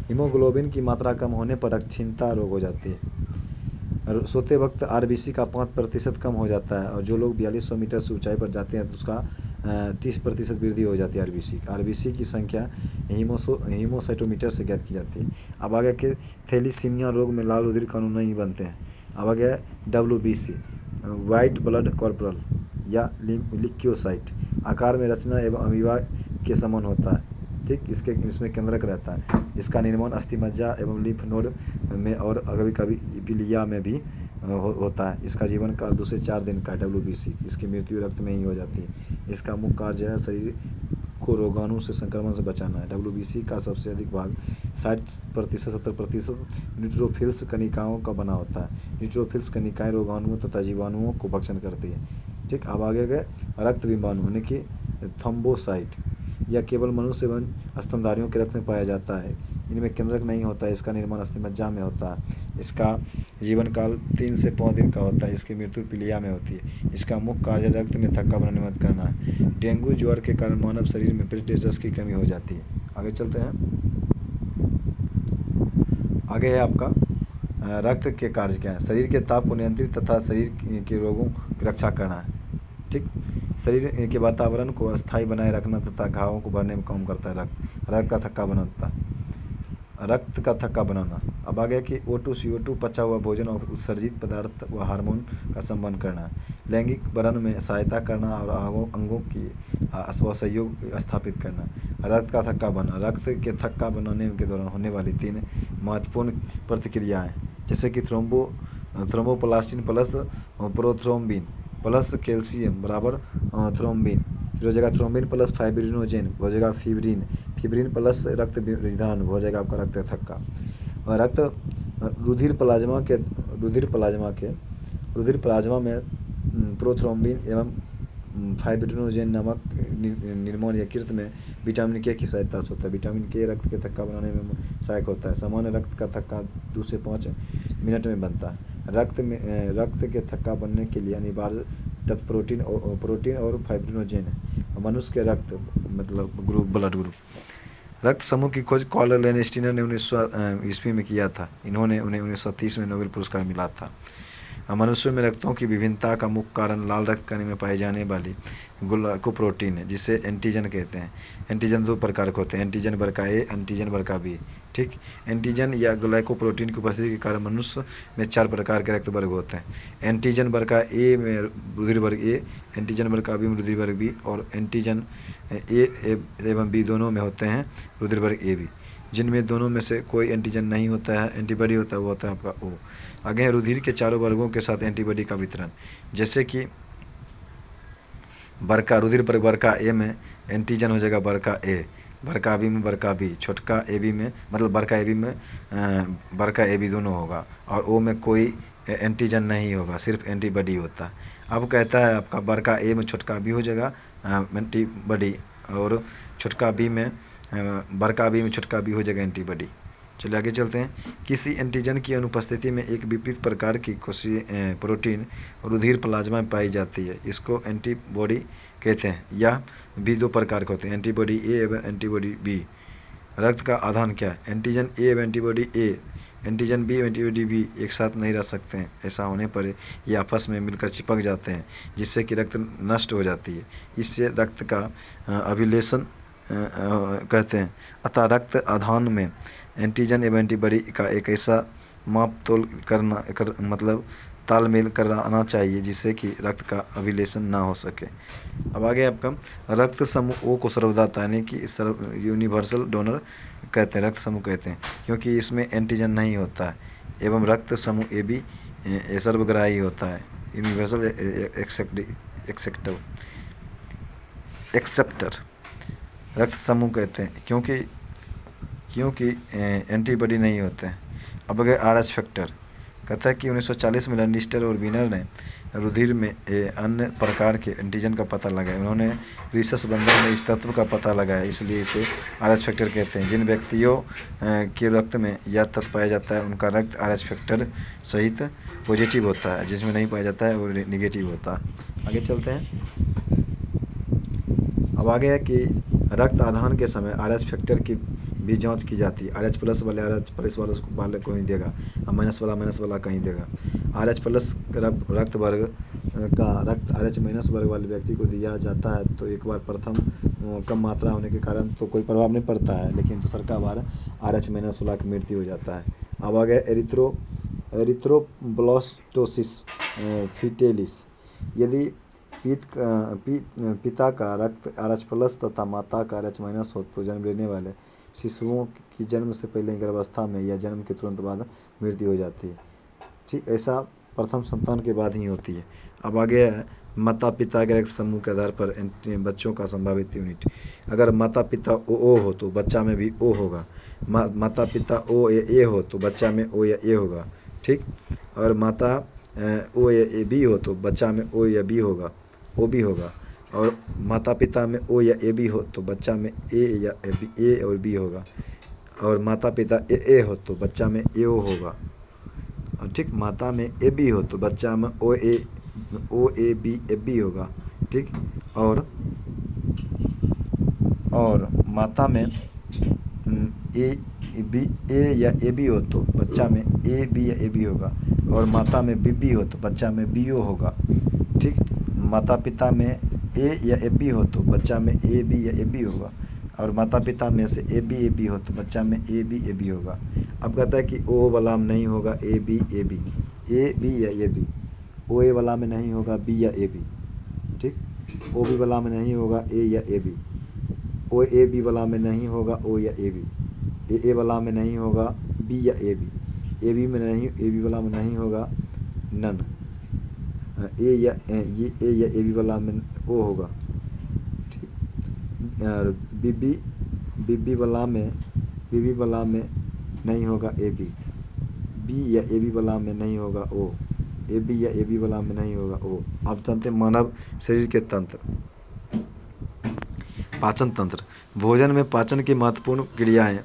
हीमोग्लोबिन की मात्रा कम होने पर रक्तहीनता रोग हो जाती है। सोते वक्त आरबीसी का 5% कम हो जाता है, और जो लोग 4200 मीटर से ऊंचाई पर जाते हैं तो उसका 30% वृद्धि हो जाती है आरबीसी की संख्या हीमोसाइटोमीटर से ज्ञात की जाती है। अब आगे के थैलीसीमिया रोग में लाल रुधिर कण नहीं बनते हैं। अब आगे डब्ल्यूबीसी, वाइट ब्लड कॉर्पल या लिक्योसाइट, आकार में रचना एवं अमीबा के समान होता है। ठीक, इसमें केंद्रक रहता है। इसका निर्माण अस्थि मज्जा एवं लिम्फ नोड में और कभी कभी पीलिया में भी होता है। इसका जीवन काल 2 से 4 दिन का है डब्ल्यूबीसी। इसकी मृत्यु रक्त में ही हो जाती है। इसका मुख्य कार्य है शरीर को रोगाणु से संक्रमण से बचाना है। डब्ल्यूबीसी का सबसे अधिक भाग 60% 70% न्यूट्रोफिल्स कणिकाओं का बना होता है। न्यूट्रोफिल्स कणिकाएं रोगाणुओं तथा जीवाणुओं को भक्षण करती है। ठीक, अब आगे गए रक्त विमाणु यानी कि थ्रोम्बोसाइट, यह केवल मनुष्य एवं स्तनधारियों के रक्त में पाया जाता है। इनमें केंद्रक नहीं होता है। इसका निर्माण अस्थि मज्जा में होता है। इसका जीवन काल 3 से 5 दिन का होता है। इसकी मृत्यु पीलिया में होती है। इसका मुख्य कार्य रक्त में थक्का बनाने में मदद करना है। डेंगू ज्वर के कारण मानव शरीर में प्लेटलेट्स की कमी हो जाती है। आगे चलते हैं। आगे है आपका रक्त के कार्य क्या है। शरीर के ताप को नियंत्रित तथा शरीर के रोगों की रक्षा करना है। ठीक, शरीर के वातावरण को अस्थायी बनाए रखना तथा घावों को भरने में काम करता है। रक्त का थक्का बनाना। अब आगे कि O2 CO2 पचा हुआ भोजन और उत्सर्जित पदार्थ व हार्मोन का संबंध करना, लैंगिक वर्ण में सहायता करना और अंगों की असहयोग स्थापित करना। रक्त का थक्का बनना, रक्त के थक्का बनाने के दौरान होने वाली 3 महत्वपूर्ण प्रतिक्रियाएं, जैसे कि thromboplastin plus prothrombin plus calcium बराबर थ्रोम्बिन, फिर हो जाएगा थ्रोम्बिन प्लस फाइब्रिनोजेन हो जाएगा फिब्रिन, फिब्रिन प्लस रक्त विधान हो जाएगा आपका रक्त थक्का। और रुधिर प्लाज्मा में प्रोथ्रोम्बिन एवं फाइब्रिनोजेन नामक निर्माण यकृत में विटामिन के की सहायता से होता है। विटामिन के रक्त के थक्का बनाने में सहायक होता है। सामान्य रक्त का थक्का 2 से 5 मिनट में बनता है। रक्त के थक्का बनने के लिए अनिवार्य तत्व प्रोटीन और फाइब्रिनोजेन है। मनुष्य के रक्त मतलब ब्लड ग्रुप। रक्त समूह की खोज कार्ल लेनस्टीनर ने 1900 ईस्वी में किया था। उन्हें 1930 में नोबेल पुरस्कार मिला था। मनुष्यों में रक्तों की विभिन्नता का मुख्य कारण लाल रक्त कण में पाई जाने वाली ग्लाइकोप्रोटीन है, जिसे एंटीजन कहते हैं। एंटीजन 2 प्रकार के होते हैं, एंटीजन वर्ग ए, एंटीजन वर्ग बी। ठीक, एंटीजन या ग्लाइकोप्रोटीन की उपस्थिति के कारण मनुष्य में 4 प्रकार के रक्त वर्ग होते हैं। एंटीजन वर्ग ए में रुधिर वर्ग ए, एंटीजन वर्ग बी में रुधिर वर्ग बी, और एंटीजन ए एवं बी दोनों में होते हैं रुधिर वर्ग ए बी। जिनमें दोनों में से कोई एंटीजन नहीं होता है, एंटीबॉडी होता है, वो होता है आपका ओ। आगे है रुधिर के चारों वर्गों के साथ एंटीबॉडी का वितरण, जैसे कि रुधिर पर वर्ग ए में एंटीजन हो जाएगा वर्ग ए, वर्ग बी में वर्ग बी, छोटका ए बी में मतलब वर्ग ए बी में वर्ग ए बी दोनों होगा, और ओ में कोई एंटीजन नहीं होगा, सिर्फ एंटीबॉडी होता है। अब कहता है आपका वर्ग ए में छोटका बी हो जाएगा एंटीबॉडी, और छोटका बी में वर्ग बी में छोटका बी हो जाएगा एंटीबॉडी। चलिए आगे चलते हैं। किसी एंटीजन की अनुपस्थिति में एक विपरीत प्रकार की प्रोटीन रुधिर प्लाज्मा में पाई जाती है, इसको एंटीबॉडी कहते हैं। या भी 2 प्रकार के होते हैं, एंटीबॉडी ए एवं एंटीबॉडी बी। रक्त का आधान क्या है? एंटीजन ए एवं एंटीबॉडी ए, एंटीजन बी एवं एंटीबॉडी बी एक साथ नहीं रह सकते हैं। ऐसा होने पर ये आपस में मिलकर चिपक जाते हैं, जिससे कि रक्त नष्ट हो जाती है। इससे रक्त का अभिलेशन कहते हैं। अतः रक्त आधान में एंटीजन एवं एंटीबॉडी का एक ऐसा माप तोल मतलब तालमेल कराना चाहिए जिससे कि रक्त का अभिलेशन ना हो सके। अब आगे आपका रक्त समूह ओ को सर्वदाता यानी कि यूनिवर्सल डोनर कहते हैं, रक्त समूह कहते हैं, क्योंकि इसमें एंटीजन नहीं होता है। एवं रक्त समूह ए बी सर्वग्राही होता है, यूनिवर्सल एक्सेप्टर रक्त समूह कहते हैं, क्योंकि एंटीबॉडी नहीं होते हैं। अब अगर RH फैक्टर कहता है कि 1940 में लैंडिस्टर और वीनर ने रुधिर में अन्य प्रकार के एंटीजन का पता लगाया। उन्होंने रिसस बंदर में इस तत्व का पता लगाया, इसलिए इसे RH फैक्टर कहते हैं। जिन व्यक्तियों के रक्त में यह तत्व पाया जाता है उनका रक्त RH फैक्टर सहित पॉजिटिव होता है, जिसमें नहीं पाया जाता है वो निगेटिव होता है। आगे चलते हैं। अब आगे है कि रक्त आधान के समय RH फैक्टर की भी जांच की जाती है। RH प्लस वाले को नहीं देगा, माइनस वाला कहीं देगा। RH प्लस रक्त वर्ग का रक्त RH माइनस वर्ग वाले व्यक्ति को दिया जाता है तो एक बार प्रथम कम मात्रा होने के कारण तो कोई प्रभाव नहीं पड़ता है, लेकिन दूसरा बार RH माइनस वाला की मृत्यु हो जाता है। अब आ गया एरिथ्रोब्लास्टोसिस फीटेलिस। यदि पिता का रक्त RH प्लस तथा माता का RH माइनस हो तो जन्म लेने वाले शिशुओं की जन्म से पहले गर्भावस्था में या जन्म के तुरंत बाद मृत्यु हो जाती है। ठीक, ऐसा प्रथम संतान के बाद ही होती है। अब आगे है माता पिता के रक्त समूह के आधार पर बच्चों का संभावित यूनिट। अगर माता पिता O हो तो बच्चा में भी O होगा, माता पिता O या A हो तो बच्चा में O या A होगा। ठीक, और माता O या B हो तो बच्चा में O या B होगा, O B होगा, और माता पिता में O या AB हो तो बच्चा में A या A और B होगा, और माता पिता A हो तो बच्चा में AO होगा। ठीक, माता में AB हो तो बच्चा में OAB होगा। ठीक, और माता में A या AB हो तो बच्चा में AB या AB होगा, और माता में BB हो तो बच्चा में BO होगा। ठीक, माता पिता में A या AB हो तो बच्चा में AB या AB होगा, और माता पिता में से AB हो तो बच्चा में AB होगा। अब कहता है कि O वाला में नहीं होगा AB या AB, O A वाला में नहीं होगा B या AB। ठीक, ओ बी वाला में नहीं होगा ए या A B, O A B वाला में नहीं होगा ओ या ए बी, ए वाला में नहीं होगा बी या ए बी में नहीं, ए बी वाला में नहीं होगा नन, ए या ए बी वाला में ओ होगा, ठीक। और बी बी वाला में नहीं होगा ए बी या ए बी वाला में नहीं होगा ओ, ए बी या ए बी वाला में नहीं होगा ओ। अब चलते हैं मानव शरीर के तंत्र। पाचन तंत्र। भोजन में पाचन की महत्वपूर्ण क्रियाएं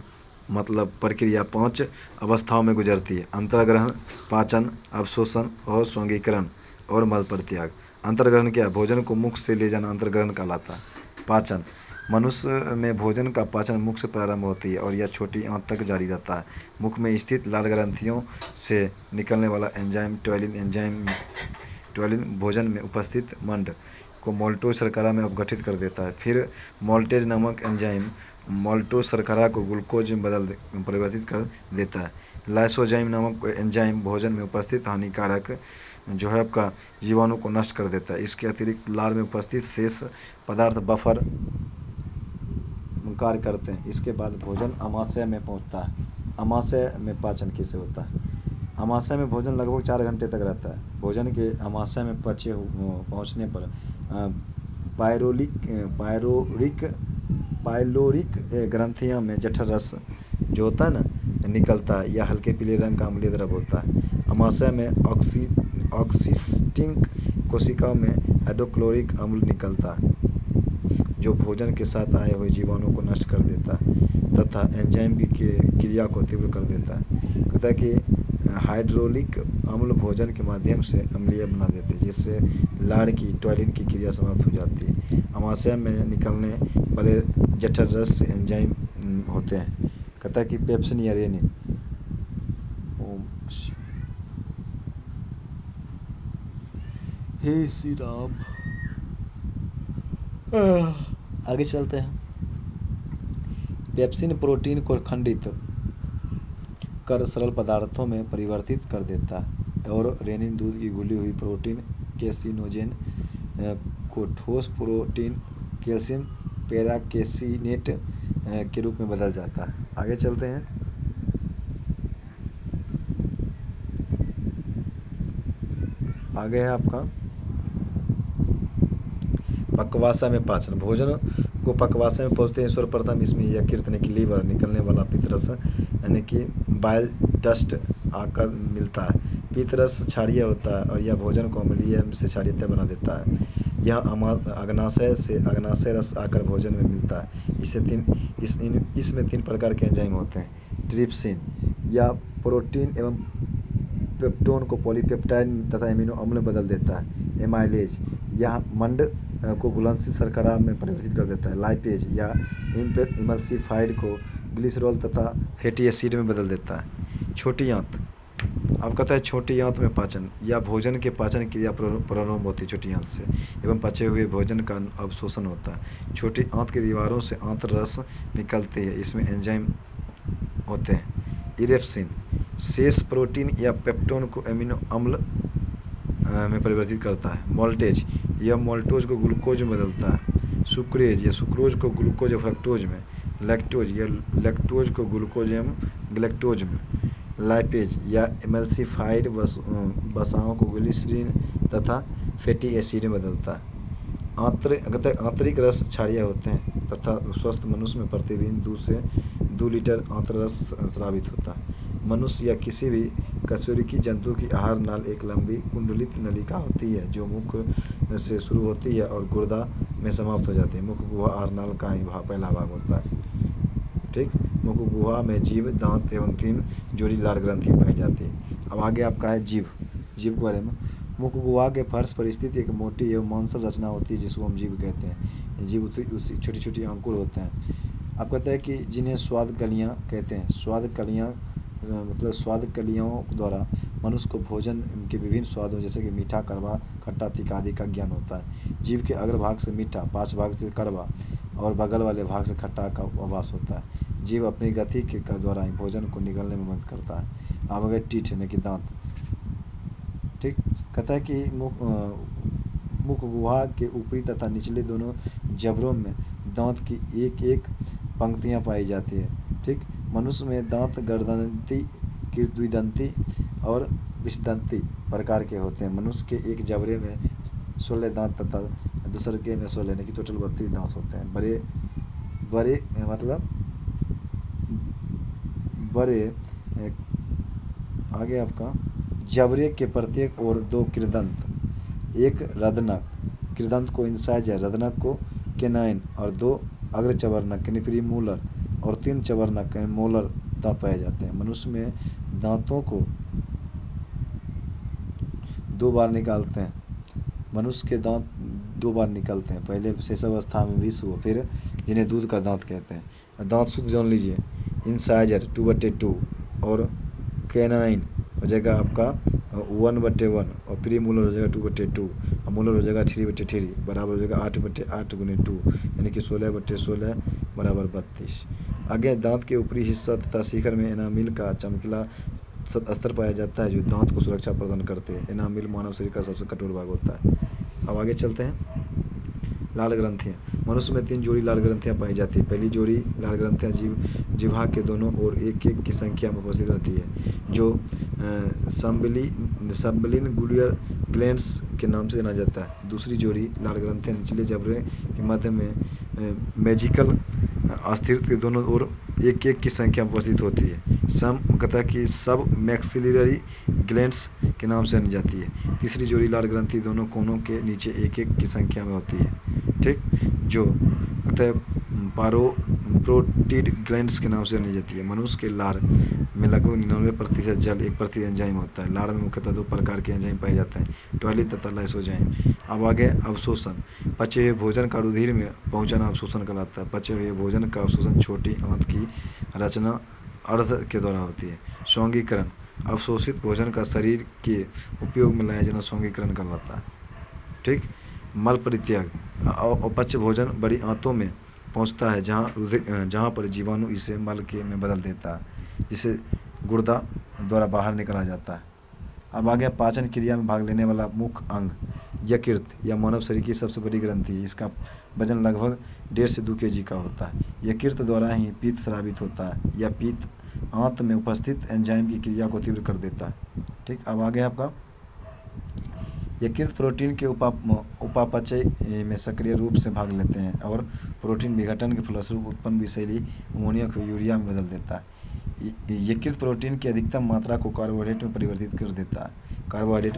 मतलब प्रक्रिया 5 अवस्थाओं में गुजरती है: अंतर्ग्रहण, पाचन, अवशोषण और स्वस्थीकरण और मल परित्याग। अंतर्ग्रहण क्या है? भोजन को मुख से ले जाना अंतर्ग्रहण कहलाता है। पाचन। मनुष्य में भोजन का पाचन मुख से प्रारंभ होती है और यह छोटी आंत तक जारी रहता है। मुख में स्थित लाल ग्रंथियों से निकलने वाला एंजाइम टॉयलिन भोजन में उपस्थित मंड को मोल्टोज शर्करा में अपघटित कर देता है। फिर मोल्टेज नामक एंजाइम मोल्टोज शर्करा को ग्लूकोज में परिवर्तित कर देता है। लाइसोजाइम नामक एंजाइम भोजन में उपस्थित हानिकारक जो है आपका जीवाणु को नष्ट कर देता है। इसके अतिरिक्त लार में उपस्थित शेष पदार्थ बफर कार्य करते हैं। इसके बाद भोजन अमाशय में पहुंचता है। अमाशय में पाचन कैसे होता है? अमाशय में भोजन लगभग 4 घंटे तक रहता है। भोजन के अमाशय में पहुंचने पर पाइलोरिक ग्रंथियां में जठर रस जो होता है ना निकलता है। यह हल्के पीले रंग का अम्लीय द्रव होता है। अमाशय में ऑक्सीस्टिंग कोशिकाओं में हाइड्रोक्लोरिक अम्ल निकलता है जो भोजन के साथ आए हुए जीवाणु को नष्ट कर देता है तथा एंजाइम की क्रिया को तीव्र कर देता है। कहता है कि हाइड्रोलिक अम्ल भोजन के माध्यम से अम्लीय बना देते हैं जिससे लार की टॉयलिन की क्रिया समाप्त हो जाती है। अमाशय में निकलने वाले जठर रस से एंजाइम होते हैं। कहता है कि पेप्सिन या रेनिन। हे श्री राम। आगे चलते हैं। पेप्सिन प्रोटीन को खंडित कर सरल पदार्थों में परिवर्तित कर देता है और रेनिन दूध की घुली हुई प्रोटीन कैसिनोजेन को ठोस प्रोटीन कैल्शियम पेराकेसिनेट के रूप में बदल जाता है। आगे चलते हैं। आगे है आपका पक्वाशय में पाचन। भोजन को पक्वाशय में पहुँचते हैं सर्वप्रथम इसमें यकृत यानी कि लीवर निकलने वाला पित्तरस यानी कि बाइल डस्ट आकर मिलता है। पित्तरस क्षारीय होता है और यह भोजन को अम्लीय से क्षारीय बना देता है। यह अग्नाशय से अग्नाशय रस आकर भोजन में मिलता है। इसमें 3 प्रकार के एंजाइम होते हैं। ट्रिप्सिन या प्रोटीन एवं पेप्टोन को पॉलीपेप्टाइड तथा एमिनो अम्ल में बदल देता है। एमाइलेज यह मंड को घुलनशील शर्करा में परिवर्तित कर देता है। लाइपेज या इमल्सिफाइड को ग्लिसरॉल तथा फैटी एसिड में बदल देता है। छोटी आंत। अब कहता है छोटी आंत में पाचन या भोजन के पाचन क्रिया प्रारंभ होती है छोटी आंत से एवं पचे हुए भोजन का अवशोषण होता है। छोटी आंत की दीवारों से आंत रस निकलती है। इसमें एंजाइम होते हैं। इरेप्सिन शेष प्रोटीन या पेप्टोन को एमिनो अम्ल में परिवर्तित करता है। मोल्टेज यह मोल्टोज को ग्लूकोज में बदलता है। सुक्रेज या सुक्रोज को ग्लूकोज या फ्रक्टोज में। लैक्टोज या लैक्टोज को ग्लूकोज एवं ग्लैक्टोज में। लाइपेज या एमल्सिफाइड वसाओं को ग्लिसरीन तथा फैटी एसिड में बदलता है। आंतरिक रस क्षारीय होते हैं तथा स्वस्थ मनुष्य में प्रतिदिन 2 से 2 लीटर आंतररस स्रावित होता है। मनुष्य या किसी भी कशेरुकी जंतु की आहार नाल एक लंबी कुंडलित नलिका होती है जो मुख से शुरू होती है और गुर्दा में समाप्त हो जाती है। मुख गुहा आहार नाल का ही पहला भाग होता है। ठीक। मुख गुहा में जीभ, दांत एवं 3 जोड़ी लार ग्रंथि पाई जाती है। अब आगे आपका है जीभ के बारे में। मुख गुहा के फर्श पर स्थित एक मोटी एवं मांसल रचना होती है जिसको हम जीभ कहते हैं। जीभ उसी छोटी छोटी अंकुर होते हैं। अब कहते हैं कि जिन्हें स्वाद कलियाँ कहते हैं। स्वाद कलियाँ मतलब स्वाद कलियों द्वारा मनुष्य को भोजन के विभिन्न स्वादों जैसे कि मीठा, कड़वा, खट्टा, तीखा आदि का ज्ञान होता है। जीभ के अग्र भाग से मीठा, पार्श्व भाग से कड़वा और बगल वाले भाग से खट्टा का आभास होता है। जीभ अपनी गति के द्वारा ही भोजन को निगलने में मदद करता है। अब अगर टीथ यानी कि दांत। ठीक। कहता है कि मुख गुहा के ऊपरी तथा निचले दोनों जबड़ों में दांत की एक एक पंक्तियां पाई जाती है। ठीक, मनुष्य में दांत गर्दंती, द्विदंती और विषदंती प्रकार के होते हैं। मनुष्य के एक जबड़े में 16 दांत तथा दूसरे के में 16, यानी कि टोटल 32 दांत होते हैं। बड़े मतलब बड़े आगे आपका जबड़े के प्रत्येक ओर 2 कृदंत, एक रदनक, कृदंत को इंसाइजर, रदनक को केनाइन, और 2 अग्र चवर्णक यानी प्रीमोलर और 3 चवर्णक मोलर दांत पाए जाते हैं। मनुष्य में दांतों को 2 बार निकालते हैं। मनुष्य के दांत 2 बार निकलते हैं, पहले शैशव अवस्था में 20 हुआ, फिर जिन्हें दूध का दांत कहते हैं। दांत सूत्र जान लीजिए, इंसाइजर 2/2 और कैनाइन हो जाएगा आपका 1/1 और प्रीमोलर हो जाएगा 2/2 और मोलर हो जाएगा 3/3 बराबर हो जाएगा 8/8 × 2 यानी कि 16/16 बराबर 32। आगे दांत के ऊपरी हिस्सा तथा शिखर में एनामिल का चमकीला अस्तर पाया जाता है जो दांत को सुरक्षा प्रदान करते हैं। एनामिल मानव शरीर का सबसे कठोर भाग होता है। अब आगे चलते हैं। लाल ग्रंथियाँ, मनुष्य में 3 जोड़ी लाल ग्रंथियाँ पाई जाती है। पहली जोड़ी लाल ग्रंथियाँ जिह्वा के दोनों ओर एक एक की संख्या में उपस्थित रहती है, जो सबलिंगुलर ग्लैंड्स के नाम से जाना जाता है। दूसरी जोड़ी लाल ग्रंथियाँ निचले जबड़े के मध्य में मैजिकल अस्थिरता के दोनों ओर एक एक की संख्या में उपस्थित होती है। कहता कि सब मैक्सिलरी ग्लैंड्स के नाम से जानी जाती है। तीसरी जोड़ी लाल ग्रंथि दोनों कोनों के नीचे एक एक की संख्या में होती है। ठीक, जो मतलब पारोटिड ग्लैंड्स के नाम से जानी जाती है। मनुष्य के लार में लगभग 99% जल, 1% एंजाइम होता है। लार में मुख्यतः 2 प्रकार के एंजाइम पाए जाते हैं, टॉयलेट तथा लाइसोजाइम। अब आगे अवशोषण, पचे हुए भोजन का रुधिर में पहुंचना अवशोषण कहलाता है। पचे हुए भोजन का अवशोषण छोटी आंत की रचना अर्ध के द्वारा होती है। सौंगीकरण, अवशोषित भोजन का शरीर के उपयोग में लाया जाना सौंगीकरण कहलाता है। ठीक, मल परित्याग, अपच भोजन बड़ी आंतों में पहुंचता है जहां पर जीवाणु इसे मल के में बदल देता है, जिसे गुर्दा द्वारा बाहर निकाला जाता है। अब आगे पाचन क्रिया में भाग लेने वाला मुख्य अंग यकृत या मानव शरीर की सबसे बड़ी ग्रंथि है। इसका वजन लगभग 1.5 से 2 kg का होता है। यकृत द्वारा ही पित्त स्रावित होता है। यह पित्त आंत में उपस्थित एंजाइम की क्रिया को तीव्र कर देता है। ठीक, अब आगे आपका यकृत प्रोटीन के उपापचय में सक्रिय रूप से भाग लेते हैं और प्रोटीन विघटन के फलस्वरूप उत्पन्न विषैली अमोनिया को यूरिया में बदल देता है। यकृत प्रोटीन की अधिकतम मात्रा को कार्बोहाइड्रेट में परिवर्तित कर देता है। कार्बोहाइड्रेट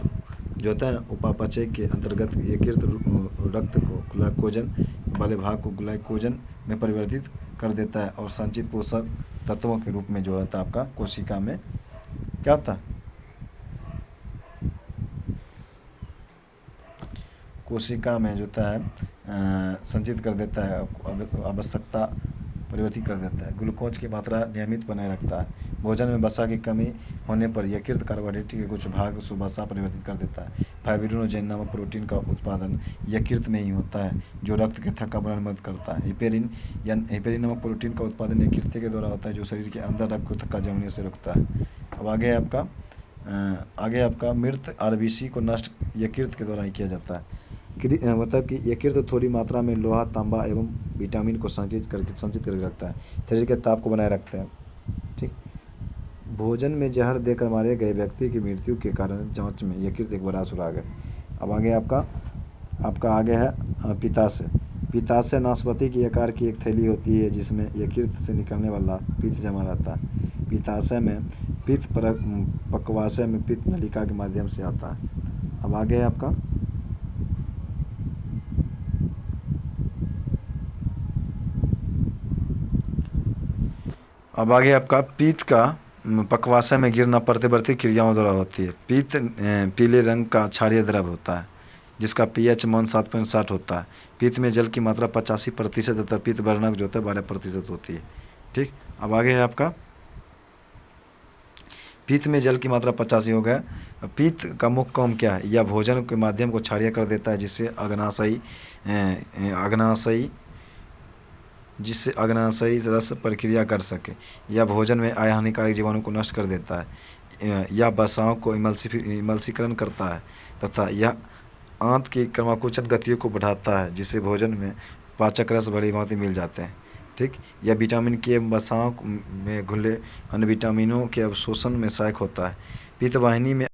जो होता है उपापचय के अंतर्गत यकृत रक्त को ग्लाइकोजन वाले भाग को ग्लाइकोजन में परिवर्तित कर देता है और संचित पोषक तत्वों के रूप में जो होता है आपका कोशिका में क्या होता है, कोशिका में जो होता है संचित कर देता है, आवश्यकता परिवर्तित कर देता है। ग्लूकोज की मात्रा नियमित बनाए रखता है। भोजन में वसा की कमी होने पर यकृत कार्बोहाइड्रेट के कुछ भाग को वसा परिवर्तित कर देता है। फाइब्रिनोजेन नामक प्रोटीन का उत्पादन यकृत में ही होता है जो रक्त के थक्का बनाने में मदद करता है। हिपेरिन नामक प्रोटीन का उत्पादन यकृत के द्वारा होता है जो शरीर के अंदर रक्त को थक्का जमने से रोकता है। अब आगे आपका मृत आरबीसी को नष्ट यकृत के द्वारा ही किया जाता है। मतलब कि यकृत थोड़ी मात्रा में लोहा, तांबा एवं विटामिन को संचित करके रखता है, शरीर के ताप को बनाए रखता है। ठीक, भोजन में जहर देकर मारे गए व्यक्ति की मृत्यु के कारण जांच में यकृत एक बड़ा सुराग है। अब आगे आपका आगे है पित्ताशय। पित्ताशय नाशपाती के आकार की एक थैली होती है जिसमें यकृत से निकलने वाला पित्त जमा रहता है। पित्ताशय में पित्त पक्वाशय में पित्त नलिका के माध्यम से आता है। अब आगे है आपका पित्त का पक्वाशय में गिरना प्रतिवर्ती क्रियाओं द्वारा होती है। पित्त पीले रंग का क्षारीय द्रव होता है जिसका pH मान 7.7 होता है। पित्त में जल की मात्रा 85% तथा पित्त वर्णक जो होता है 12% होती है। ठीक, अब आगे है आपका पित्त में जल की मात्रा 85 हो गया। पित्त का मुख्य काम क्या है? यह भोजन के माध्यम को क्षारीय कर देता है जिससे अग्नाशयी रस प्रक्रिया कर सके। यह भोजन में आए हानिकारक जीवाणु को नष्ट कर देता है। यह वसाओं को इमल्सीकरण करता है तथा यह आंत की क्रमाकुंचन गतियों को बढ़ाता है, जिससे भोजन में पाचक रस बड़ी भांति मिल जाते हैं। ठीक, यह विटामिन के वसाओं में घुले अन्य विटामिनों के अवशोषण में सहायक होता है। पित्त वाहिनी में